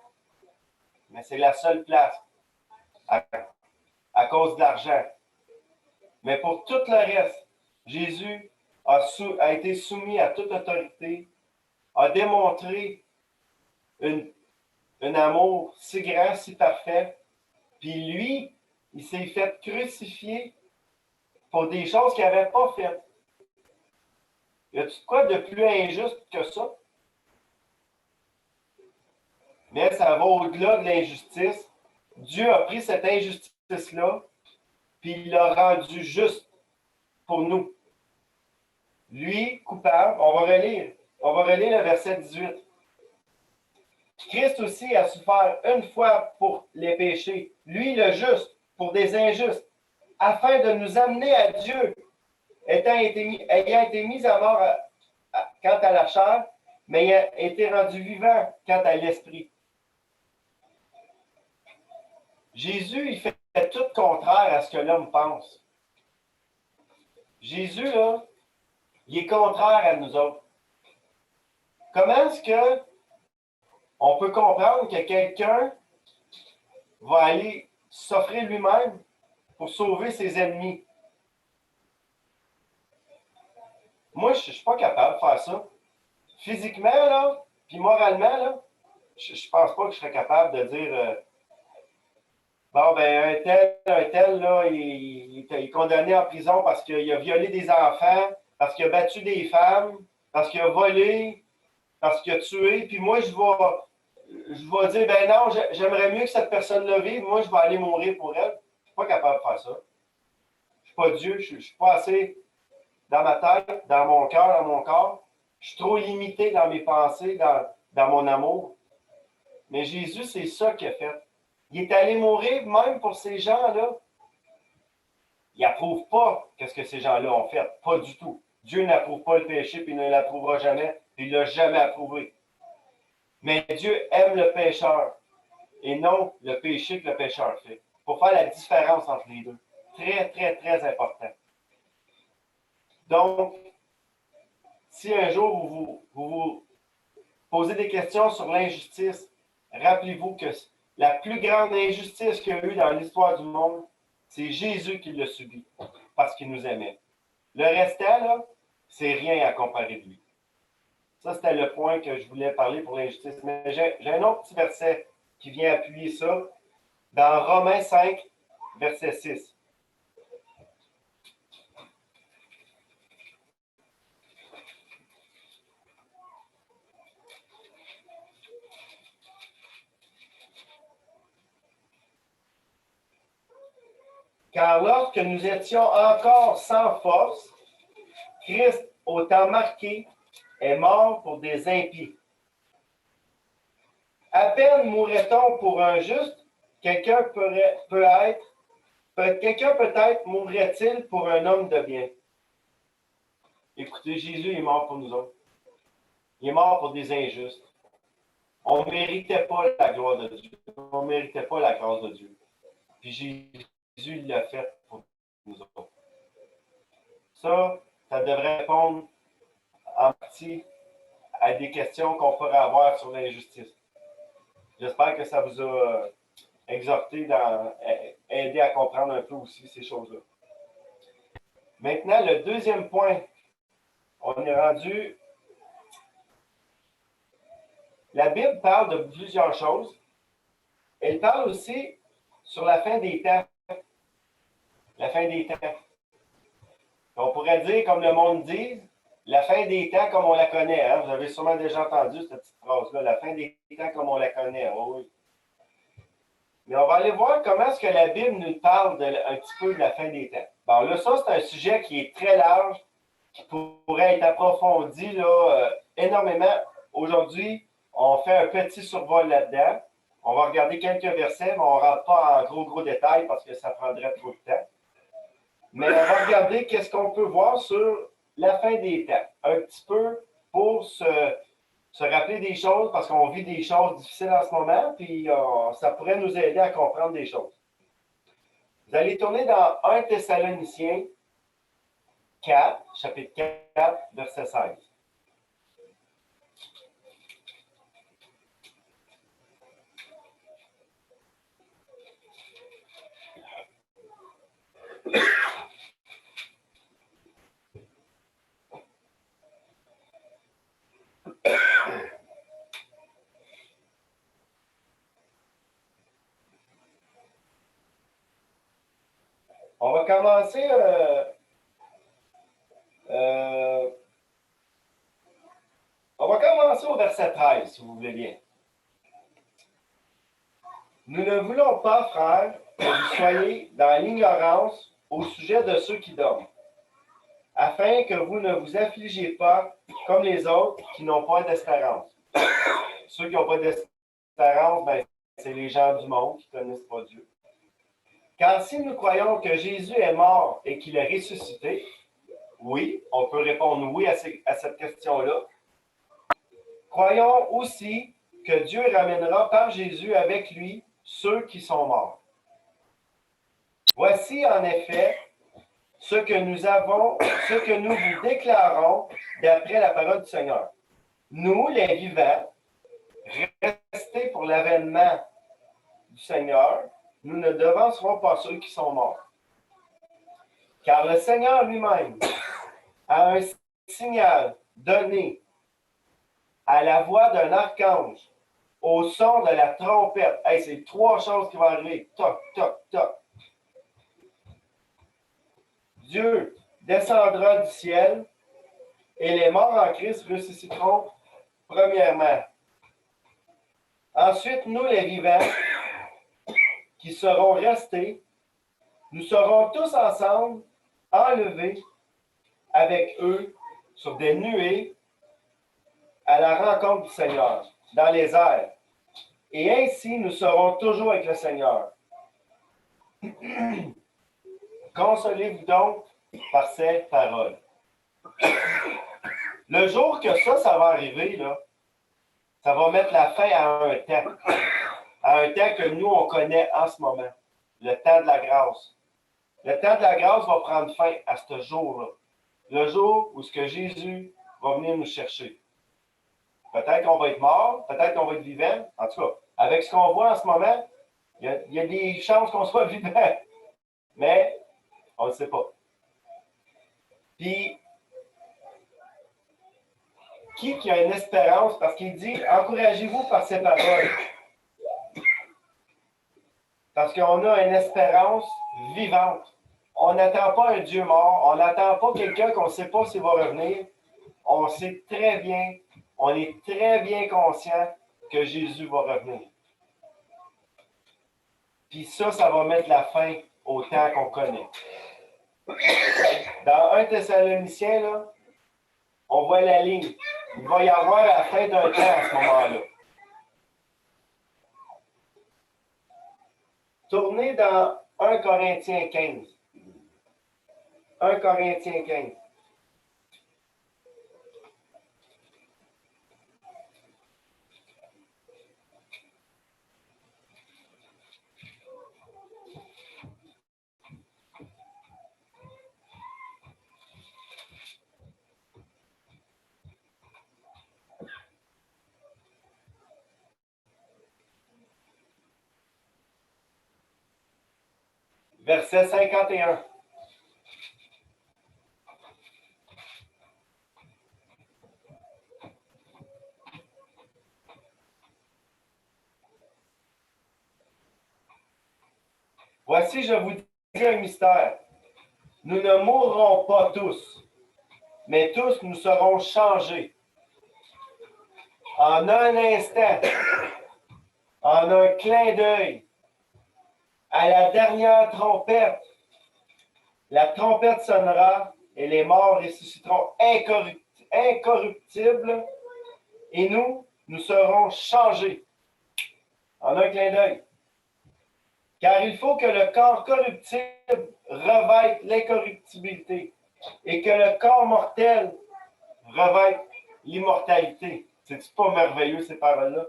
Mais c'est la seule place à cause de l'argent. Mais pour tout le reste, Jésus a été soumis à toute autorité, a démontré un amour si grand, si parfait. Puis lui, il s'est fait crucifier pour des choses qu'il n'avait pas faites. Y a-t-il quoi de plus injuste que ça? Mais ça va au-delà de l'injustice. Dieu a pris cette injustice-là, puis il l'a rendue juste pour nous. Lui, coupable, on va relire le verset 18. Christ aussi a souffert une fois pour les péchés, lui le juste, pour des injustes, afin de nous amener à Dieu, ayant été mis à mort quant à la chair, mais ayant été rendu vivant quant à l'esprit. Jésus, il fait tout contraire à ce que l'homme pense. Jésus, là, il est contraire à nous autres. Comment est-ce que on peut comprendre que quelqu'un va aller s'offrir lui-même pour sauver ses ennemis? Moi, je ne suis pas capable de faire ça. Physiquement, là, puis moralement, là, je ne pense pas que je serais capable de dire bon, ben, un tel, là, il est condamné en prison parce qu'il a violé des enfants, parce qu'il a battu des femmes, parce qu'il a volé, parce qu'il a tué. Puis moi, je vais dire, ben non, j'aimerais mieux que cette personne-là vive. Moi, je vais aller mourir pour elle. Je ne suis pas capable de faire ça. Je ne suis pas Dieu. Je ne suis pas assez dans ma tête, dans mon cœur, dans mon corps. Je suis trop limité dans mes pensées, dans mon amour. Mais Jésus, c'est ça qu'il a fait. Il est allé mourir même pour ces gens-là. Il n'approuve pas ce que ces gens-là ont fait. Pas du tout. Dieu n'approuve pas le péché, puis il ne l'approuvera jamais, puis il ne l'a jamais approuvé. Mais Dieu aime le pécheur et non le péché que le pécheur fait. Pour faire la différence entre les deux. Très, très, très important. Donc, si un jour vous vous posez des questions sur l'injustice, rappelez-vous que la plus grande injustice qu'il y a eu dans l'histoire du monde, c'est Jésus qui l'a subi parce qu'il nous aimait. Le restant, là, c'est rien à comparer de lui. Ça, c'était le point que je voulais parler pour l'injustice. Mais j'ai un autre petit verset qui vient appuyer ça dans Romains 5, verset 6. Car lorsque nous étions encore sans force, Christ, au temps marqué, est mort pour des impies. À peine mourrait-on pour un juste, quelqu'un peut-être mourrait-il pour un homme de bien. Écoutez, Jésus est mort pour nous autres. Il est mort pour des injustes. On ne méritait pas la gloire de Dieu. On ne méritait pas la grâce de Dieu. Puis Jésus l'a fait pour nous autres. Ça devrait répondre en partie à des questions qu'on pourrait avoir sur l'injustice. J'espère que ça vous a exhorté, aidé à comprendre un peu aussi ces choses-là. Maintenant, le deuxième point, on est rendu. La Bible parle de plusieurs choses. Elle parle aussi sur la fin des temps. La fin des temps. On pourrait dire, comme le monde dit, la fin des temps comme on la connaît. Hein? Vous avez sûrement déjà entendu cette petite phrase-là. La fin des temps comme on la connaît. Oh, oui. Mais on va aller voir comment est-ce que la Bible nous parle un petit peu de la fin des temps. Bon, là, ça, c'est un sujet qui est très large, qui pourrait être approfondi là, énormément. Aujourd'hui, on fait un petit survol là-dedans. On va regarder quelques versets, mais on ne rentre pas en gros détails parce que ça prendrait trop de temps. Mais on va regarder qu'est-ce qu'on peut voir sur la fin des temps. Un petit peu pour se rappeler des choses parce qu'on vit des choses difficiles en ce moment, puis ça pourrait nous aider à comprendre des choses. Vous allez tourner dans 1 Thessaloniciens 4, chapitre 4, verset 16. On va commencer au verset 13, si vous voulez bien. Nous ne voulons pas, frères, que vous soyez dans l'ignorance au sujet de ceux qui dorment, afin que vous ne vous affligez pas comme les autres qui n'ont pas d'espérance. Ceux qui n'ont pas d'espérance, ben, c'est les gens du monde qui ne connaissent pas Dieu. Car si nous croyons que Jésus est mort et qu'il est ressuscité, oui, on peut répondre oui à cette question-là. Croyons aussi que Dieu ramènera par Jésus avec lui ceux qui sont morts. Voici en effet ce que nous vous déclarons d'après la parole du Seigneur. Nous, les vivants, restés pour l'avènement du Seigneur, nous ne devancerons pas ceux qui sont morts. Car le Seigneur lui-même a un signal donné à la voix d'un archange, au son de la trompette. Hey, c'est 3 choses qui vont arriver. Toc, toc, toc. Dieu descendra du ciel et les morts en Christ ressusciteront premièrement. Ensuite, nous les vivants qui seront restés, nous serons tous ensemble enlevés avec eux sur des nuées à la rencontre du Seigneur, dans les airs. Et ainsi, nous serons toujours avec le Seigneur. Consolez-vous donc par ces paroles. Le jour que ça va arriver, là, ça va mettre la fin à un temps que nous, on connaît en ce moment, le temps de la grâce. Le temps de la grâce va prendre fin à ce jour-là, le jour où ce que Jésus va venir nous chercher. Peut-être qu'on va être mort, peut-être qu'on va être vivant. En tout cas, avec ce qu'on voit en ce moment, il y a des chances qu'on soit vivant, mais on ne le sait pas. Puis, qui a une espérance? Parce qu'il dit, encouragez-vous par ces paroles. Parce qu'on a une espérance vivante. On n'attend pas un Dieu mort. On n'attend pas quelqu'un qu'on ne sait pas s'il va revenir. On sait très bien, on est très bien conscient que Jésus va revenir. Puis ça va mettre la fin au temps qu'on connaît. Dans 1 Thessaloniciens, là, on voit la ligne. Il va y avoir la fin d'un temps à ce moment-là. Tournez dans 1 Corinthiens 15. 1 Corinthiens 15. Verset 51. Voici, je vous dis un mystère. Nous ne mourrons pas tous, mais tous nous serons changés. En un instant, en un clin d'œil, à la dernière trompette, la trompette sonnera et les morts ressusciteront incorruptibles et nous serons changés. En un clin d'œil. Car il faut que le corps corruptible revête l'incorruptibilité et que le corps mortel revête l'immortalité. C'est-tu pas merveilleux ces paroles-là?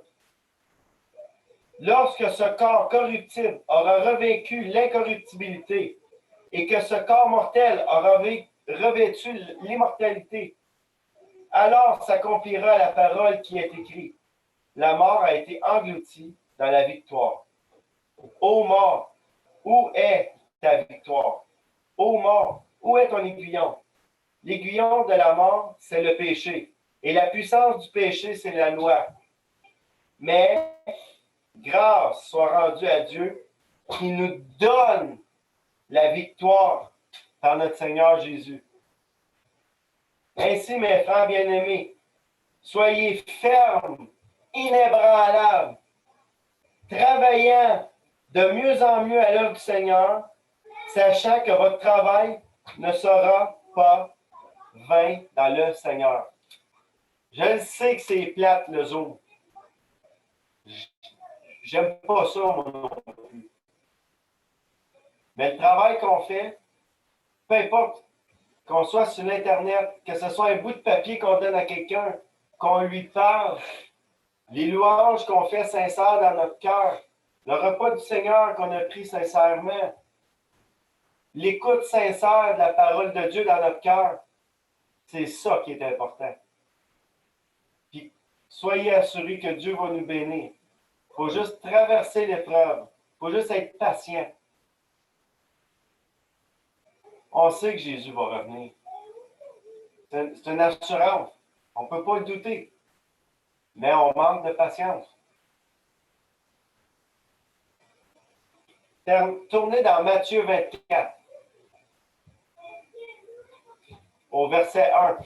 Lorsque ce corps corruptible aura revêtu l'incorruptibilité et que ce corps mortel aura revêtu l'immortalité, alors s'accomplira la parole qui est écrite. La mort a été engloutie dans la victoire. Ô mort, où est ta victoire? Ô mort, où est ton aiguillon? L'aiguillon de la mort, c'est le péché. Et la puissance du péché, c'est la loi. Mais grâce soit rendue à Dieu qui nous donne la victoire par notre Seigneur Jésus. Ainsi, mes frères bien-aimés, soyez fermes, inébranlables, travaillant de mieux en mieux à l'œuvre du Seigneur, sachant que votre travail ne sera pas vain dans le Seigneur. Je le sais que c'est plate, le Zoom. J'aime pas ça, moi non plus. Mais le travail qu'on fait, peu importe qu'on soit sur l'Internet, que ce soit un bout de papier qu'on donne à quelqu'un, qu'on lui parle, les louanges qu'on fait sincères dans notre cœur, le repas du Seigneur qu'on a pris sincèrement, l'écoute sincère de la parole de Dieu dans notre cœur, c'est ça qui est important. Puis, soyez assurés que Dieu va nous bénir. Il faut juste traverser l'épreuve. Il faut juste être patient. On sait que Jésus va revenir. C'est une assurance. On ne peut pas le douter. Mais on manque de patience. Tournez dans Matthieu 24, au verset 1.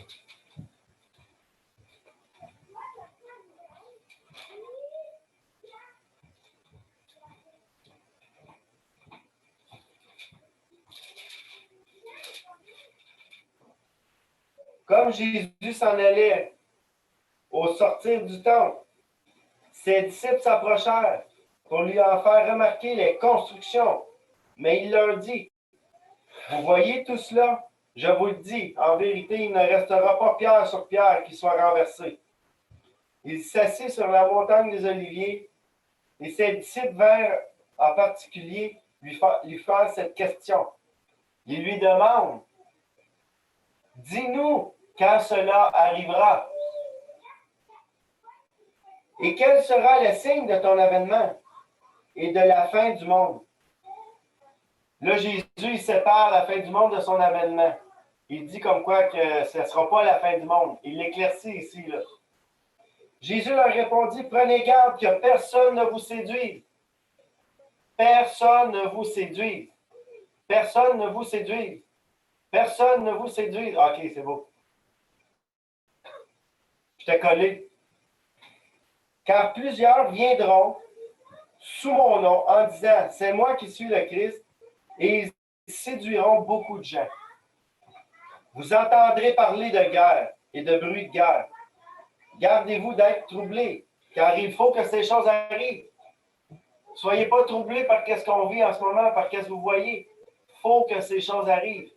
Comme Jésus s'en allait au sortir du temple, ses disciples s'approchèrent pour lui en faire remarquer les constructions. Mais il leur dit, « Vous voyez tout cela? Je vous le dis, en vérité, il ne restera pas pierre sur pierre qui soit renversée. » Il s'assit sur la montagne des Oliviers et ses disciples vinrent en particulier lui faire cette question. Il lui demande, « Dis-nous quand cela arrivera. Et quel sera le signe de ton avènement et de la fin du monde? » Là, Jésus, il sépare la fin du monde de son avènement. Il dit comme quoi que ce ne sera pas la fin du monde. Il l'éclaircit ici, là. Jésus leur répondit, « Prenez garde que personne ne vous séduise. Personne ne vous séduise. Personne ne vous séduise. Personne ne vous séduise. » OK, c'est beau. Je t'ai collé. « Car plusieurs viendront sous mon nom en disant, c'est moi qui suis le Christ, et ils séduiront beaucoup de gens. Vous entendrez parler de guerre et de bruit de guerre. Gardez-vous d'être troublés, car il faut que ces choses arrivent. Soyez pas troublés par ce qu'on vit en ce moment, par ce que vous voyez. Il faut que ces choses arrivent.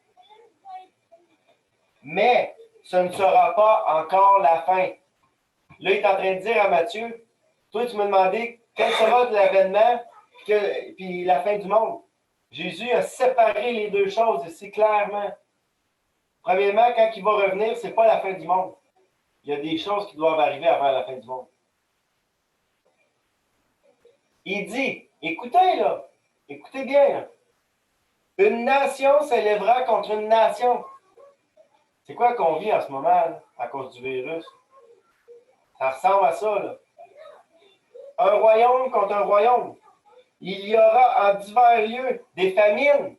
Mais ce ne sera pas encore la fin. Là, il est en train de dire à Matthieu, toi, tu m'as demandé quel sera l'avènement puis la fin du monde. Jésus a séparé les deux choses ici clairement. Premièrement, quand il va revenir, ce n'est pas la fin du monde. Il y a des choses qui doivent arriver avant la fin du monde. Il dit, écoutez là, écoutez bien, là. Une nation s'élèvera contre une nation. C'est quoi qu'on vit en ce moment là, à cause du virus? Ça ressemble à ça, là. Un royaume contre un royaume. Il y aura en divers lieux des famines.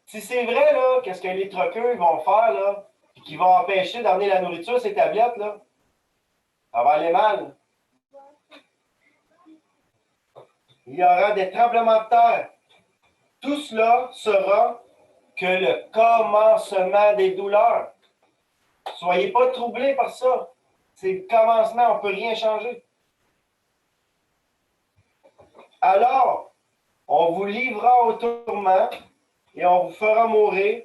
Si c'est vrai, là, qu'est-ce que les truckers vont faire, là, et qui vont empêcher d'emmener la nourriture, ces tablettes, là, ça va aller mal. Il y aura des tremblements de terre. Tout cela sera que le commencement des douleurs. Soyez pas troublés par ça. C'est le commencement, on ne peut rien changer. Alors, on vous livrera au tourment et on vous fera mourir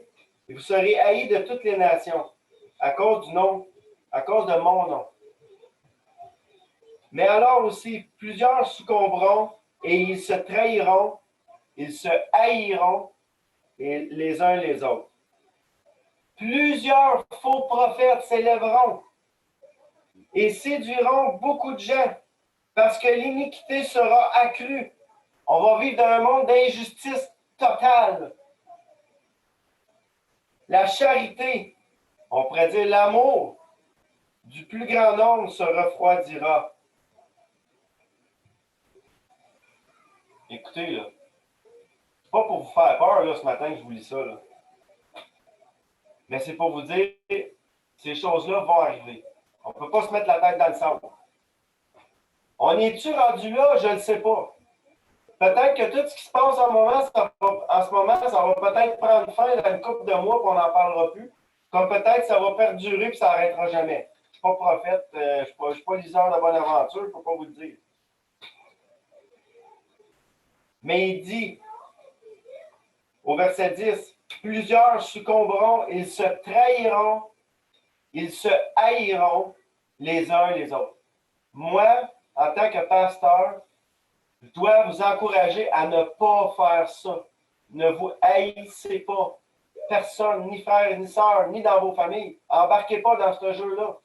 et vous serez haïs de toutes les nations à cause du nom, à cause de mon nom. Mais alors aussi, plusieurs succomberont et ils se trahiront, ils se haïront et les uns les autres. Plusieurs faux prophètes s'élèveront et séduiront beaucoup de gens parce que l'iniquité sera accrue. On va vivre dans un monde d'injustice totale. La charité, on pourrait dire l'amour, du plus grand nombre se refroidira. Écoutez, là, c'est pas pour vous faire peur, là, ce matin que je vous lis ça, là. Mais c'est pour vous dire, ces choses-là vont arriver. On ne peut pas se mettre la tête dans le sable. On est-tu rendu là? Je ne sais pas. Peut-être que tout ce qui se passe en ce moment, ça va peut-être prendre fin dans une couple de mois et on n'en parlera plus. Comme peut-être ça va perdurer et ça n'arrêtera jamais. Je ne suis pas prophète, je ne suis pas liseur de bonne aventure, je ne peux pas vous le dire. Mais il dit, au verset 10, plusieurs succomberont, ils se trahiront, ils se haïront les uns les autres. Moi, en tant que pasteur, je dois vous encourager à ne pas faire ça. Ne vous haïssez pas. Personne, ni frère, ni sœur, ni dans vos familles. Embarquez pas dans ce jeu-là.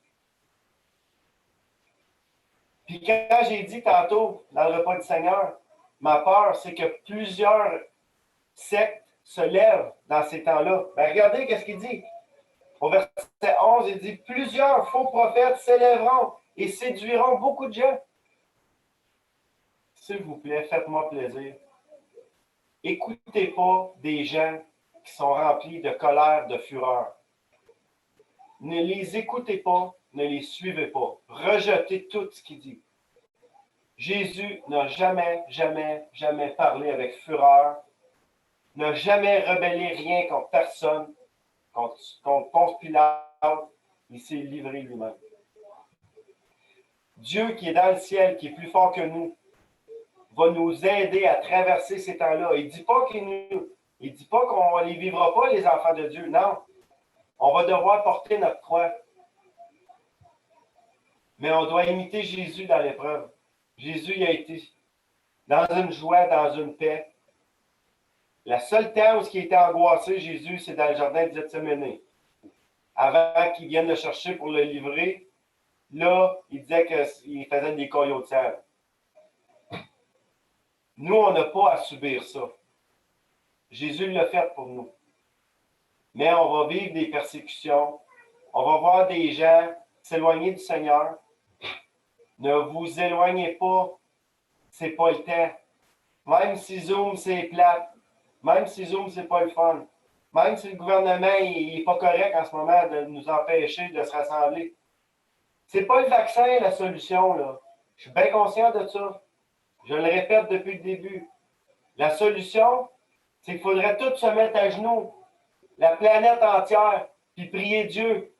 Puis quand j'ai dit tantôt, dans le repas du Seigneur, ma peur, c'est que plusieurs sectes se lèvent dans ces temps-là. Ben, regardez qu'est-ce qu'il dit. Au verset 11, il dit « Plusieurs faux prophètes s'élèveront et séduiront beaucoup de gens. » S'il vous plaît, faites-moi plaisir. Écoutez pas des gens qui sont remplis de colère, de fureur. Ne les écoutez pas, ne les suivez pas. Rejetez tout ce qu'il dit. Jésus n'a jamais, jamais, jamais parlé avec fureur, n'a jamais rebellé rien contre personne, contre Ponce Pilate. Il s'est livré lui-même. Dieu qui est dans le ciel, qui est plus fort que nous, va nous aider à traverser ces temps-là. Il ne dit pas qu'on ne les vivra pas, les enfants de Dieu. Non. On va devoir porter notre croix. Mais on doit imiter Jésus dans l'épreuve. Jésus il a été dans une joie, dans une paix. La seule temps où il était angoissé, Jésus, c'est dans le jardin de Gethsémani. Avant qu'il vienne le chercher pour le livrer, là, il disait qu'il faisait des caillots de sable. Nous, on n'a pas à subir ça. Jésus l'a fait pour nous. Mais on va vivre des persécutions. On va voir des gens s'éloigner du Seigneur. Ne vous éloignez pas. C'est pas le temps. Même si Zoom, c'est plate. Même si Zoom, c'est pas le fun. Même si le gouvernement n'est pas correct en ce moment de nous empêcher de se rassembler. C'est pas le vaccin la solution, là. Je suis bien conscient de ça. Je le répète depuis le début. La solution, c'est qu'il faudrait tous se mettre à genoux, la planète entière, puis prier Dieu.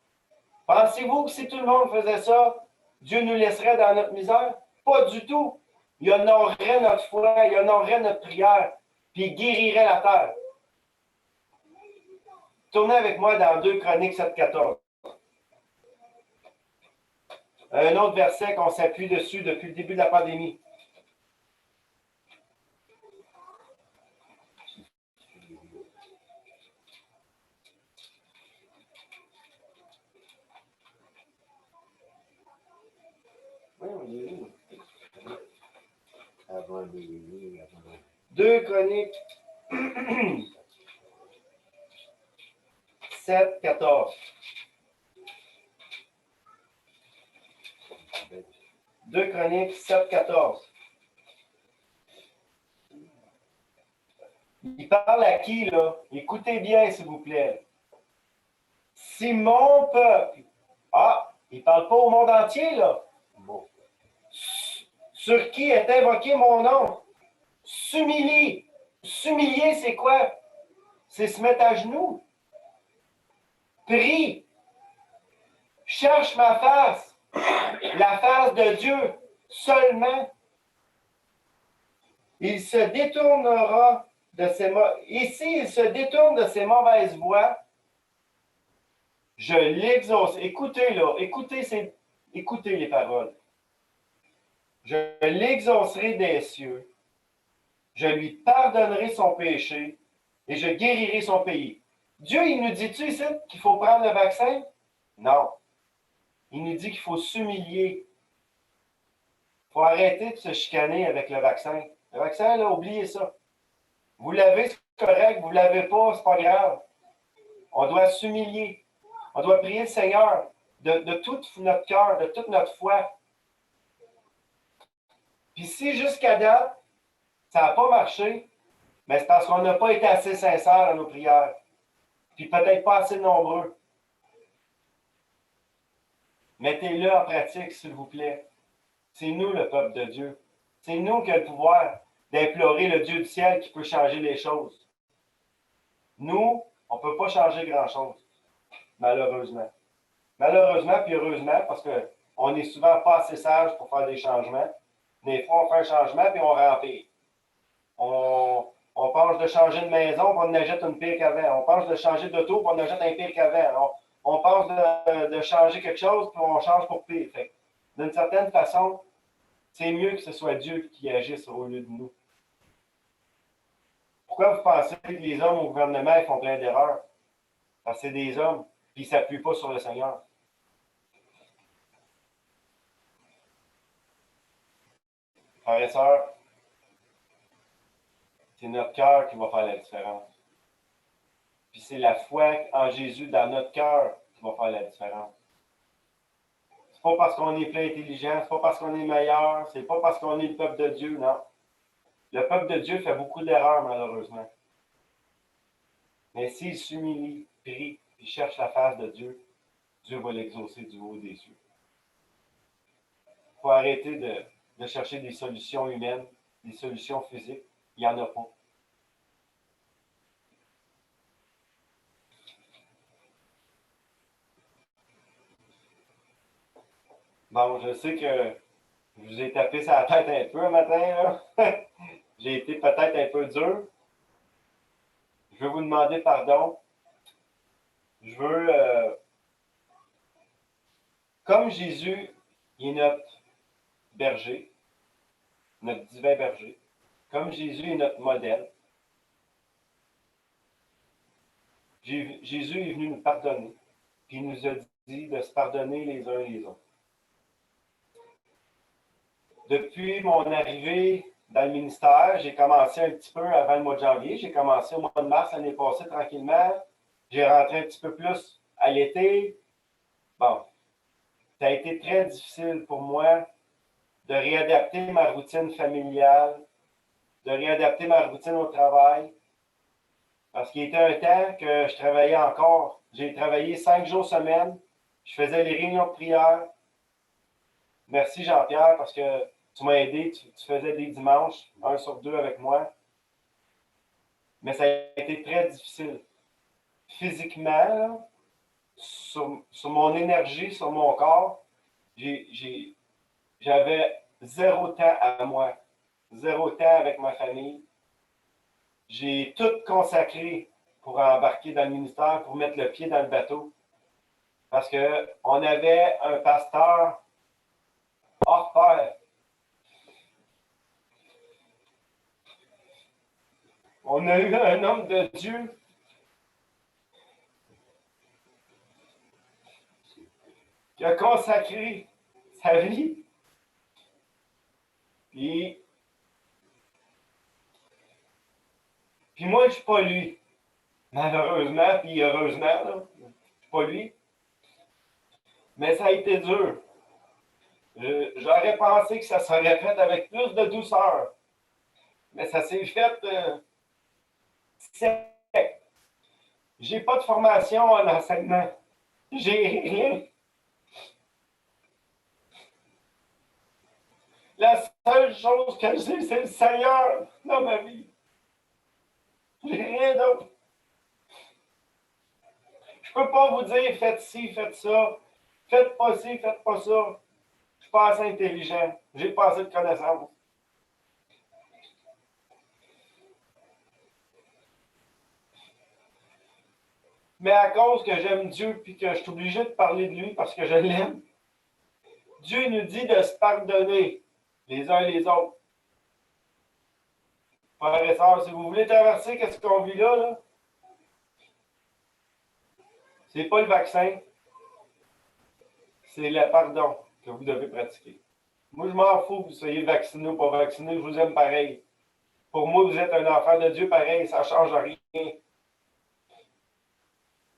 Pensez-vous que si tout le monde faisait ça, Dieu nous laisserait dans notre misère? Pas du tout. il honorerait notre foi, il honorerait notre prière, puis il guérirait la terre. Tournez avec moi dans 2 Chroniques 7,14. Un autre verset qu'on s'appuie dessus depuis le début de la pandémie. Oui, on est où? Avant les... 2 Chroniques 7,14. 2 Chroniques 7,14. Il parle à qui, là? Écoutez bien, s'il vous plaît. Si mon peuple... Ah, il ne parle pas au monde entier, là. Bon. Sur qui est invoqué mon nom, s'humilie. S'humilier, c'est quoi? C'est se mettre à genoux. Prie. Cherche ma face. La face de Dieu seulement. Il se détournera de ses il se détourne de ses mauvaises voies, je l'exauce. Écoutez là, écoutez les paroles. Je l'exaucerai des cieux, je lui pardonnerai son péché et je guérirai son pays. Dieu, il nous dit-tu ici qu'il faut prendre le vaccin? Non. Il nous dit qu'il faut s'humilier. Il faut arrêter de se chicaner avec le vaccin. Le vaccin, là, oubliez ça. Vous l'avez, c'est correct. Vous ne l'avez pas, c'est pas grave. On doit s'humilier. On doit prier le Seigneur de tout notre cœur, de toute notre foi. Puis si jusqu'à date, ça n'a pas marché, mais c'est parce qu'on n'a pas été assez sincères dans nos prières. Puis peut-être pas assez nombreux. Mettez-le en pratique, s'il vous plaît. C'est nous, le peuple de Dieu. C'est nous qui avons le pouvoir d'implorer le Dieu du ciel qui peut changer les choses. Nous, on ne peut pas changer grand-chose, malheureusement. Malheureusement, puis heureusement, parce qu'on n'est souvent pas assez sage pour faire des changements. Des fois, on fait un changement, puis on remplit. On pense de changer de maison, puis on en achète une pire qu'avant. On pense de changer d'auto, puis on en achète un pire qu'avant. On pense de changer quelque chose, puis on change pour pire. D'une certaine façon, c'est mieux que ce soit Dieu qui agisse au lieu de nous. Pourquoi vous pensez que les hommes au gouvernement ils font plein d'erreurs? Parce que c'est des hommes, puis ils ne s'appuient pas sur le Seigneur. Frères et sœurs, c'est notre cœur qui va faire la différence. Puis c'est la foi en Jésus dans notre cœur qui va faire la différence. C'est pas parce qu'on est plein intelligent, c'est pas parce qu'on est meilleur, c'est pas parce qu'on est le peuple de Dieu, non. Le peuple de Dieu fait beaucoup d'erreurs, malheureusement. Mais s'il s'humilie, prie, et cherche la face de Dieu, Dieu va l'exaucer du haut des cieux. Il faut arrêter de chercher des solutions humaines, des solutions physiques. Il n'y en a pas. Bon, je sais que je vous ai tapé sur la tête un peu un matin, là. J'ai été peut-être un peu dur. Je veux vous demander pardon. Je veux, comme Jésus, il est notre berger, notre divin berger, comme Jésus est notre modèle, Jésus est venu nous pardonner, puis il nous a dit de se pardonner les uns les autres. Depuis mon arrivée dans le ministère, j'ai commencé un petit peu avant le mois de janvier. J'ai commencé au mois de mars l'année passée tranquillement. J'ai rentré un petit peu plus à l'été. Bon, ça a été très difficile pour moi de réadapter ma routine familiale, de réadapter ma routine au travail. Parce qu'il était un temps que je travaillais encore. J'ai travaillé 5 jours semaine. Je faisais les réunions de prière. Merci Jean-Pierre parce que tu m'as aidé. Tu faisais des dimanches, 1 sur 2 avec moi. Mais ça a été très difficile. Physiquement, là, sur mon énergie, sur mon corps, j'avais 0 temps à moi. zéro temps avec ma famille. J'ai tout consacré pour embarquer dans le ministère, pour mettre le pied dans le bateau. Parce qu'on avait un pasteur hors pair. On a eu un homme de Dieu qui a consacré sa vie. Puis moi, je ne suis pas lui. Malheureusement, puis heureusement, là, je ne suis pas lui. Mais ça a été dur. J'aurais pensé que ça serait fait avec plus de douceur. Mais ça s'est fait sec. J'ai pas de formation en enseignement. J'ai rien. La seule chose que j'ai, c'est le Seigneur dans ma vie. J'ai rien d'autre. Je peux pas vous dire faites ci, faites ça. Faites pas ci, faites pas ça. Je suis pas assez intelligent. J'ai pas assez de connaissances. Mais à cause que j'aime Dieu et que je suis obligé de parler de lui parce que je l'aime, Dieu nous dit de se pardonner les uns les autres. Frères et sœurs, si vous voulez traverser ce qu'on vit là, c'est pas le vaccin, c'est le pardon que vous devez pratiquer. Moi, je m'en fous que vous soyez vacciné ou pas vacciné, je vous aime pareil. Pour moi, vous êtes un enfant de Dieu pareil, ça ne change rien.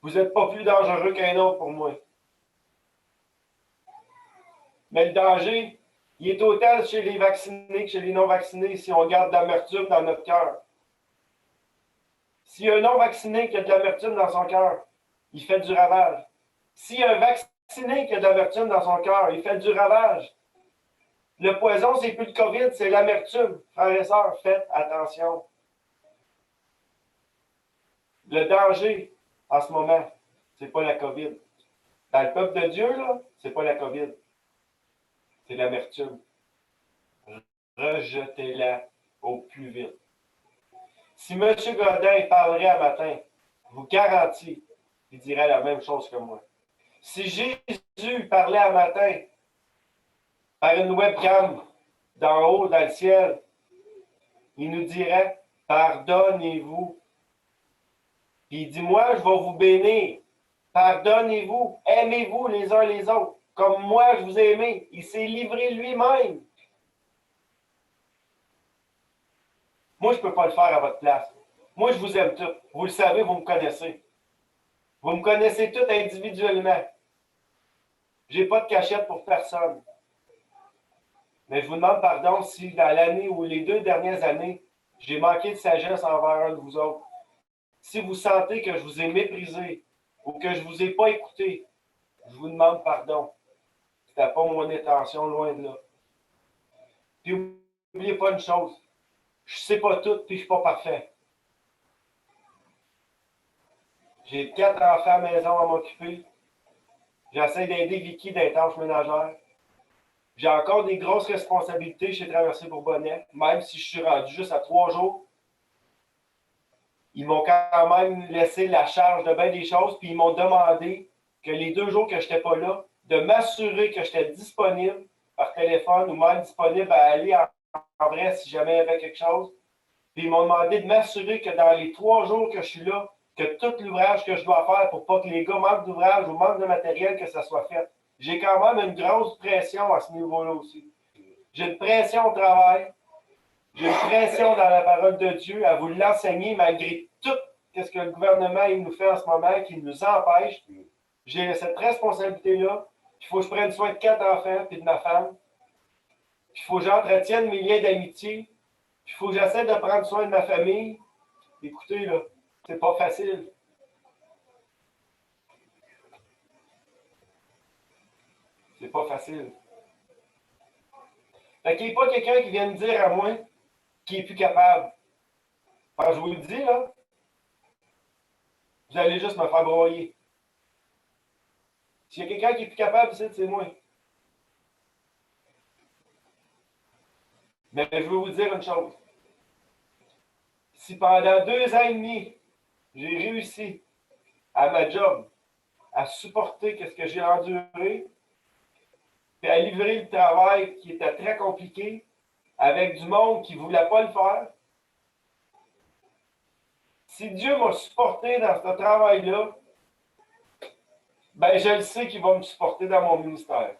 Vous n'êtes pas plus dangereux qu'un autre pour moi. Mais le danger, il est autant chez les vaccinés que chez les non-vaccinés si on garde de l'amertume dans notre cœur. S'il y a un non-vacciné qui a de l'amertume dans son cœur, il fait du ravage. S'il y a un vacciné qui a de l'amertume dans son cœur, il fait du ravage. Le poison, c'est plus le COVID, c'est l'amertume. Frères et sœurs, faites attention. Le danger, en ce moment, c'est pas la COVID. Dans le peuple de Dieu, là, c'est pas la COVID. C'est l'amertume. Rejetez-la au plus vite. Si M. Godin parlerait à matin, je vous garantis, il dirait la même chose que moi. Si Jésus parlait à matin par une webcam d'en haut, dans le ciel, il nous dirait « Pardonnez-vous ». Puis il dit « Moi, je vais vous bénir. Pardonnez-vous, aimez-vous les uns les autres, comme moi je vous ai aimé. » Il s'est livré lui-même. Moi, je ne peux pas le faire à votre place. Moi, je vous aime tous. Vous le savez, vous me connaissez. Vous me connaissez tous individuellement. Je n'ai pas de cachette pour personne. Mais je vous demande pardon si dans l'année ou les 2 dernières années, j'ai manqué de sagesse envers un de vous autres. Si vous sentez que je vous ai méprisé ou que je ne vous ai pas écouté, je vous demande pardon. Ce n'était pas mon intention, loin de là. Puis n'oubliez pas une chose, je ne sais pas tout puis je ne suis pas parfait. J'ai 4 enfants à la maison à m'occuper. J'essaie d'aider Vicky dans les tâches ménagères. J'ai encore des grosses responsabilités chez Traversée Bourbonnais, même si je suis rendu juste à 3 jours. Ils m'ont quand même laissé la charge de bien des choses, puis ils m'ont demandé que les 2 jours que je n'étais pas là, de m'assurer que j'étais disponible par téléphone ou même disponible à aller en vrai si jamais il y avait quelque chose. Puis ils m'ont demandé de m'assurer que dans les 3 jours que je suis là, que tout l'ouvrage que je dois faire pour pas que les gars manquent d'ouvrage ou manquent de matériel, que ça soit fait. J'ai quand même une grosse pression à ce niveau-là aussi. J'ai une pression au travail. J'ai une pression dans la parole de Dieu à vous l'enseigner malgré tout ce que le gouvernement il nous fait en ce moment, qui nous empêche. J'ai cette responsabilité-là. Il faut que je prenne soin de 4 enfants et de ma femme. Il faut que j'entretienne mes liens d'amitié. Il faut que j'essaie de prendre soin de ma famille. Écoutez, là, c'est pas facile. C'est pas facile. Fait qu'il n'y a pas quelqu'un qui vient me dire à moi qui est plus capable. Quand je vous le dis, là, vous allez juste me faire broyer. S'il y a quelqu'un qui est plus capable, c'est moi. Mais je veux vous dire une chose. Si pendant 2 ans et demi, j'ai réussi à ma job, à supporter ce que j'ai enduré, puis à livrer le travail qui était très compliqué, avec du monde qui ne voulait pas le faire, si Dieu m'a supporté dans ce travail-là, ben je le sais qu'il va me supporter dans mon ministère.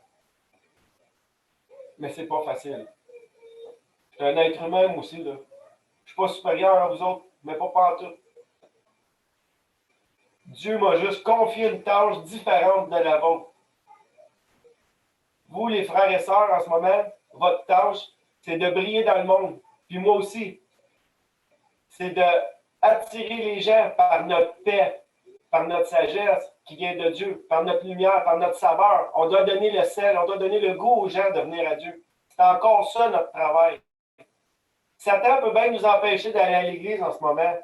Mais c'est pas facile. Je suis un être humain, moi aussi, là. Je suis pas supérieur à vous autres, mais pas partout. Dieu m'a juste confié une tâche différente de la vôtre. Vous, les frères et sœurs, en ce moment, votre tâche, c'est de briller dans le monde. Puis moi aussi. C'est d'attirer les gens par notre paix, par notre sagesse qui vient de Dieu, par notre lumière, par notre saveur. On doit donner le sel, on doit donner le goût aux gens de venir à Dieu. C'est encore ça notre travail. Satan peut bien nous empêcher d'aller à l'église en ce moment.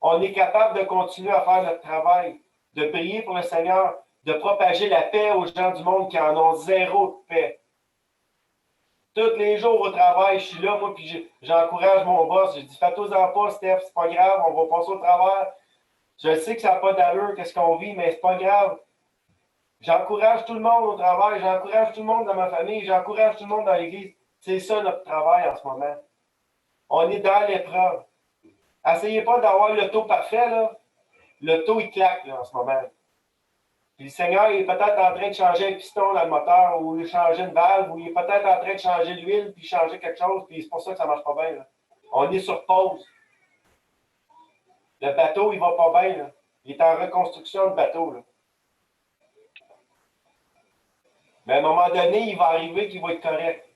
On est capable de continuer à faire notre travail, de prier pour le Seigneur, de propager la paix aux gens du monde qui en ont zéro de paix. Tous les jours au travail, je suis là, moi, puis j'encourage mon boss. Je dis, fais-toi-en pas, Steph, c'est pas grave, on va passer au travers. Je sais que ça n'a pas d'allure, qu'est-ce qu'on vit, mais c'est pas grave. J'encourage tout le monde au travail, j'encourage tout le monde dans ma famille, j'encourage tout le monde dans l'église. C'est ça notre travail en ce moment. On est dans l'épreuve. Essayez pas d'avoir le taux parfait, là. Le taux, il claque, là, en ce moment. Puis le Seigneur il est peut-être en train de changer un piston dans le moteur, ou changer une valve, ou il est peut-être en train de changer l'huile, puis changer quelque chose, puis c'est pour ça que ça ne marche pas bien. Là. On est sur pause. Le bateau, il va pas bien. Là. Il est en reconstruction, le bateau. Là. Mais à un moment donné, il va arriver qu'il va être correct.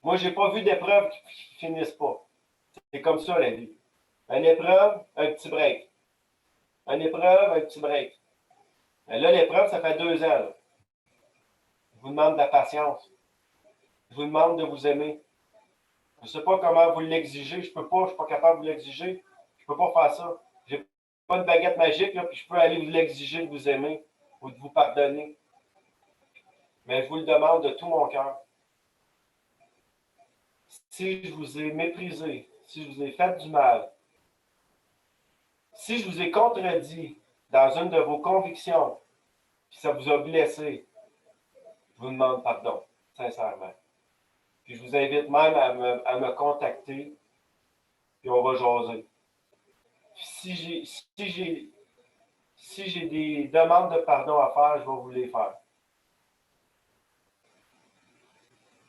Moi, je n'ai pas vu d'épreuve qui ne finissent pas. C'est comme ça, la vie. Une épreuve, un petit break. Une épreuve, un petit break. Mais là, l'épreuve, ça fait 2 ans. Là. Je vous demande de la patience. Je vous demande de vous aimer. Je ne sais pas comment vous l'exigez. Je ne suis pas capable de vous l'exiger. Je ne peux pas faire ça. Je n'ai pas de baguette magique, là, puis je peux aller vous l'exiger de vous aimer ou de vous pardonner. Mais je vous le demande de tout mon cœur. Si je vous ai méprisé, si je vous ai fait du mal, si je vous ai contredit dans une de vos convictions, puis ça vous a blessé, je vous demande pardon, sincèrement. Puis je vous invite même à me contacter, puis on va jaser. Si j'ai des demandes de pardon à faire, je vais vous les faire.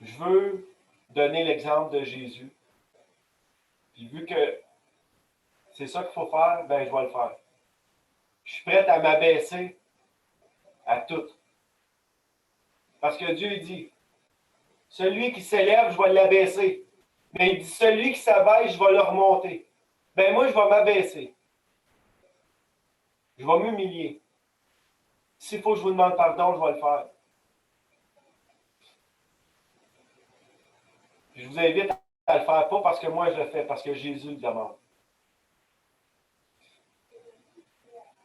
Je veux donner l'exemple de Jésus. Puis vu que c'est ça qu'il faut faire, ben je vais le faire. Je suis prêt à m'abaisser à tout. Parce que Dieu dit, celui qui s'élève, je vais l'abaisser. Mais il dit, celui qui s'abaisse, je vais le remonter. Ben moi, je vais m'abaisser. Je vais m'humilier. S'il faut que je vous demande pardon, je vais le faire. Je vous invite à le faire, pas parce que moi je le fais, parce que Jésus le demande.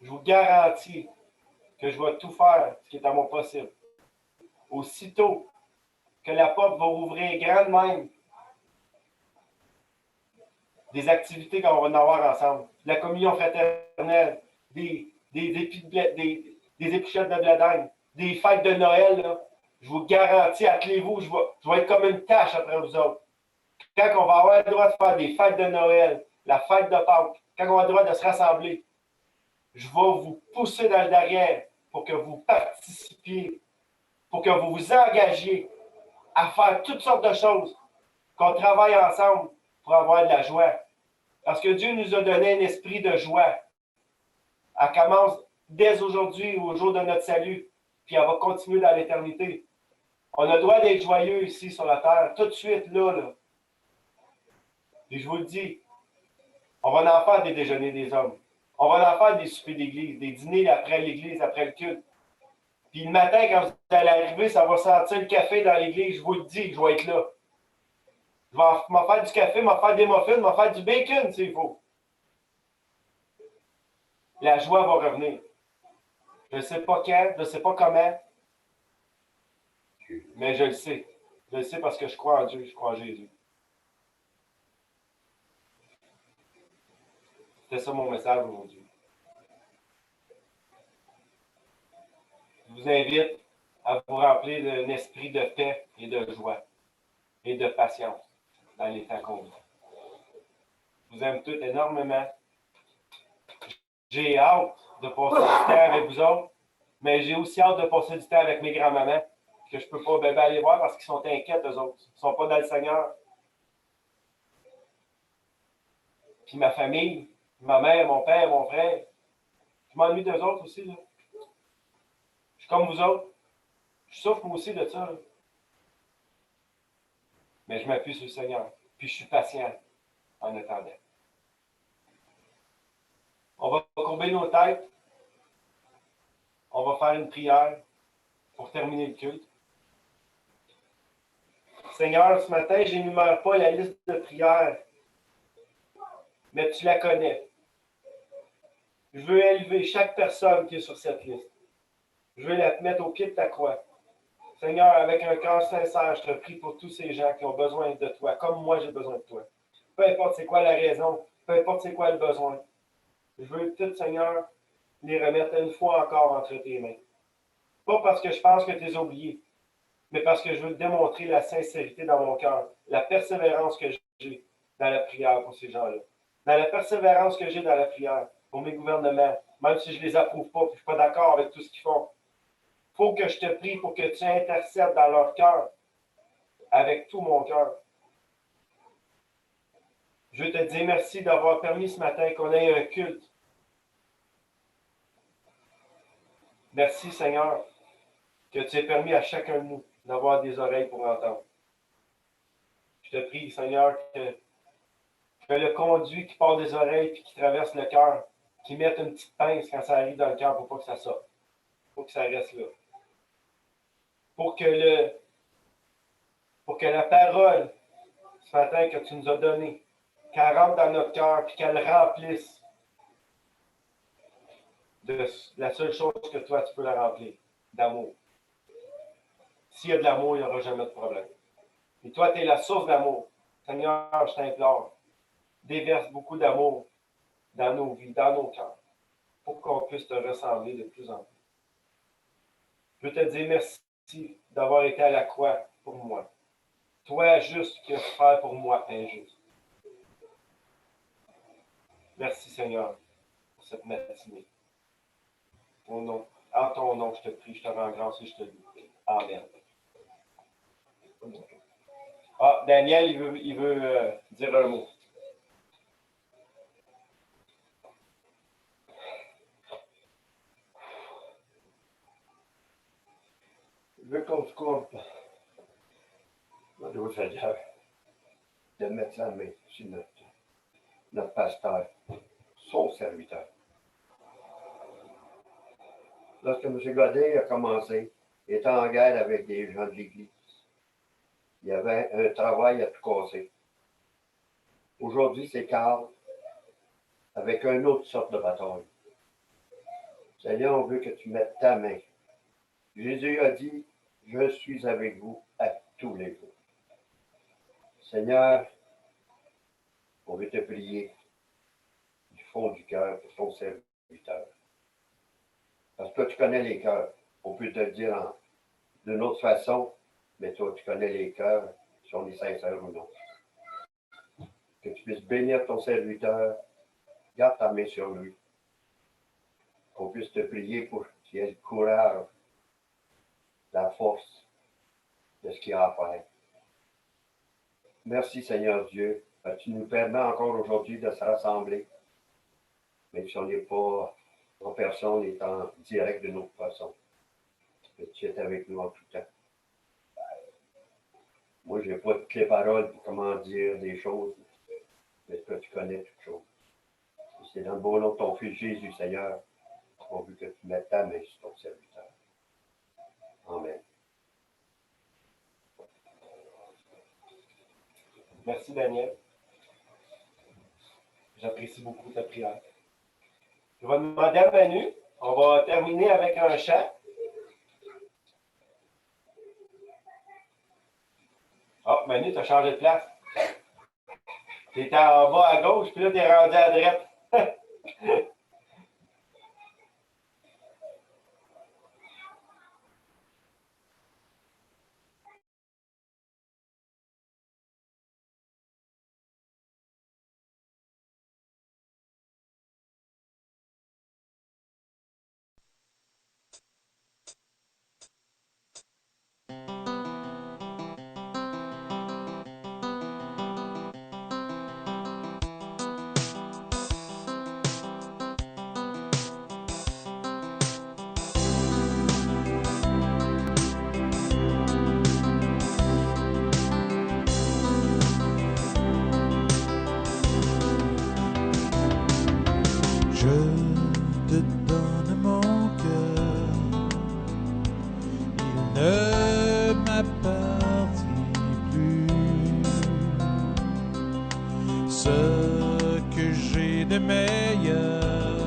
Je vous garantis que je vais tout faire ce qui est à mon possible. Aussitôt que la porte va ouvrir grande même, des activités qu'on va en avoir ensemble, la communion fraternelle, des épluchettes de blé d'Inde, des fêtes de Noël, là, je vous garantis, attelez-vous, je vais être comme une tâche après vous autres. Quand on va avoir le droit de faire des fêtes de Noël, la fête de Pâques, quand on va avoir le droit de se rassembler, je vais vous pousser dans le derrière pour que vous participiez, pour que vous vous engagiez à faire toutes sortes de choses, qu'on travaille ensemble pour avoir de la joie. Parce que Dieu nous a donné un esprit de joie. Elle commence dès aujourd'hui, au jour de notre salut, puis elle va continuer dans l'éternité. On a le droit d'être joyeux ici sur la terre, tout de suite, là. Et je vous le dis, on va en faire des déjeuners des hommes. On va en faire des soupers d'église, des dîners après l'église, après le culte. Puis le matin, quand vous allez arriver, ça va sentir le café dans l'église. Je vous le dis, je vais être là. Je vais m'en faire du café, m'en faire des muffins, m'en faire du bacon s'il faut. La joie va revenir. Je ne sais pas quand, je ne sais pas comment, mais je le sais. Je le sais parce que je crois en Dieu, je crois en Jésus. C'était ça mon message aujourd'hui. Je vous invite à vous remplir d'un esprit de paix et de joie et de patience dans les temps qu'on vit. Je vous aime tous énormément. J'ai hâte de passer du temps avec vous autres, mais j'ai aussi hâte de passer du temps avec mes grands-mamans, que je ne peux pas bébé aller voir parce qu'ils sont inquiets, eux autres. Ils ne sont pas dans le Seigneur. Puis ma famille, ma mère, mon père, mon frère, je m'ennuie d'eux autres aussi. Là. Je suis comme vous autres. Je souffre moi aussi de ça. Là. Mais je m'appuie sur le Seigneur. Puis je suis patient en attendant. On va courber nos têtes. On va faire une prière pour terminer le culte. Seigneur, ce matin, je n'énumère pas la liste de prières, mais tu la connais. Je veux élever chaque personne qui est sur cette liste. Je veux la mettre au pied de ta croix. Seigneur, avec un cœur sincère, je te prie pour tous ces gens qui ont besoin de toi, comme moi j'ai besoin de toi. Peu importe c'est quoi la raison, peu importe c'est quoi le besoin. Je veux tout, Seigneur, les remettre une fois encore entre tes mains. Pas parce que je pense que tu les as oubliés, mais parce que je veux démontrer la sincérité dans mon cœur, la persévérance que j'ai dans la prière pour ces gens-là, dans la persévérance que j'ai dans la prière pour mes gouvernements, même si je ne les approuve pas, puis je ne suis pas d'accord avec tout ce qu'ils font. Il faut que je te prie pour que tu intercèdes dans leur cœur, avec tout mon cœur. Je veux te dire merci d'avoir permis ce matin qu'on ait un culte. Merci, Seigneur, que tu aies permis à chacun de nous d'avoir des oreilles pour entendre. Je te prie, Seigneur, que le conduit qui part des oreilles et qui traverse le cœur, qui mette une petite pince quand ça arrive dans le cœur pour pas que ça sorte. Pour que ça reste là. Pour que la parole, ce matin, que tu nous as donnée, qu'elle rentre dans notre cœur et qu'elle remplisse de la seule chose que toi, tu peux la remplir, d'amour. S'il y a de l'amour, il n'y aura jamais de problème. Et toi, tu es la source d'amour. Seigneur, je t'implore, déverse beaucoup d'amour dans nos vies, dans nos cœurs, pour qu'on puisse te ressembler de plus en plus. Je veux te dire merci d'avoir été à la croix pour moi. Toi, juste, qui as souffert pour moi, injuste. Merci, Seigneur, pour cette matinée. En ton nom, je te prie, je te rends grâce et je te loue. Amen. Ah, Daniel, il veut dire un mot. Je veux qu'on se coupe. Au Seigneur, de mettre la main sur notre pasteur, son serviteur. Lorsque M. Godet a commencé, il était en guerre avec des gens de l'Église. Il y avait un travail à tout casser. Aujourd'hui, c'est Carl, avec une autre sorte de bataille. Seigneur, on veut que tu mettes ta main. Jésus a dit, je suis avec vous à tous les jours. Seigneur, on veut te prier du fond du cœur pour ton serviteur. Parce que toi, tu connais les cœurs. On peut te le dire d'une autre façon, mais toi, tu connais les cœurs, si on est sincère ou non. Que tu puisses bénir ton serviteur, garde ta main sur lui. Qu'on puisse te prier pour qu'il ait le courage, la force de ce qu'il a à faire. Merci Seigneur Dieu, parce que tu nous permets encore aujourd'hui de se rassembler, même si on n'est pas en personne, on est en direct de notre façon. Que tu es avec nous en tout temps. Moi, je n'ai pas toutes les paroles pour comment dire des choses, mais toi, tu connais toutes choses. Et c'est dans le beau nom de ton Fils Jésus, Seigneur, qu'on veut que tu mettes ta main sur ton serviteur. Amen. Merci, Daniel. J'apprécie beaucoup ta prière. Je vais demander à Manu. On va terminer avec un chant. Ah, oh, Manu, tu as changé de place. Tu étais en bas à gauche, puis là, tu es rendu à droite. Je te donne mon cœur, il ne m'appartient plus. Ce que j'ai de meilleur,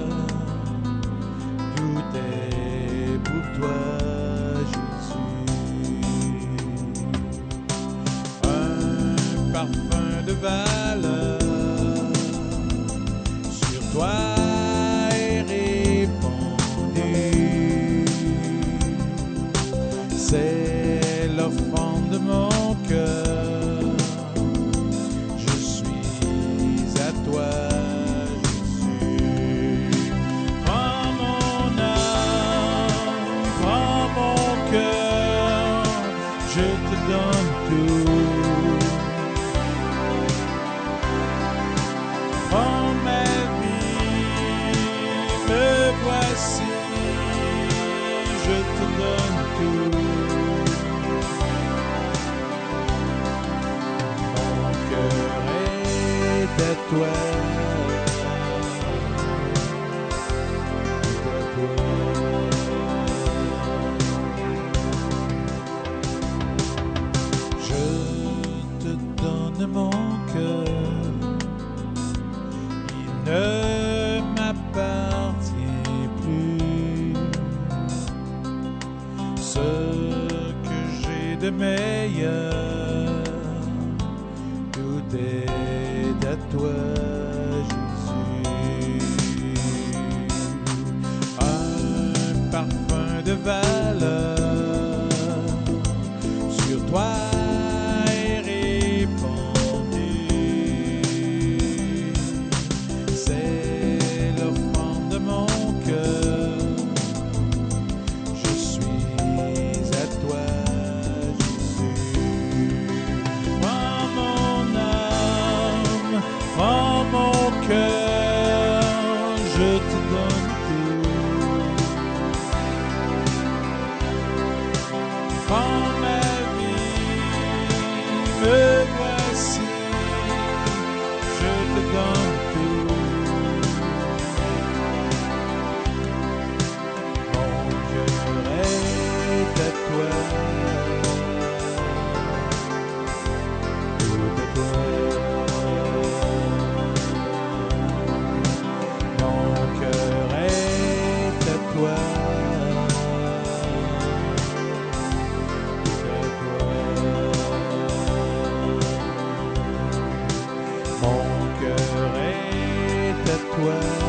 tout est pour toi, Jésus. Un parfum de valeur sur toi. C'est l'offrande de mon cœur. Je suis à toi, Jésus. Prends mon âme, prends mon cœur, je te donne tout. Prends ma vie, me voici, je te donne tout. À toi, je te donne mon cœur, il ne m'appartient plus. Ce que j'ai de meilleur, tout est à toi, Jésus. Un parfum de valeur sur toi est répandu. C'est l'offrande de mon cœur. Je suis à toi, prends mon cœur, je te donne tout. Prends ma vie, me voici, je te donne tout. Mon cœur est à toi, tout à toi. Mon cœur est à toi.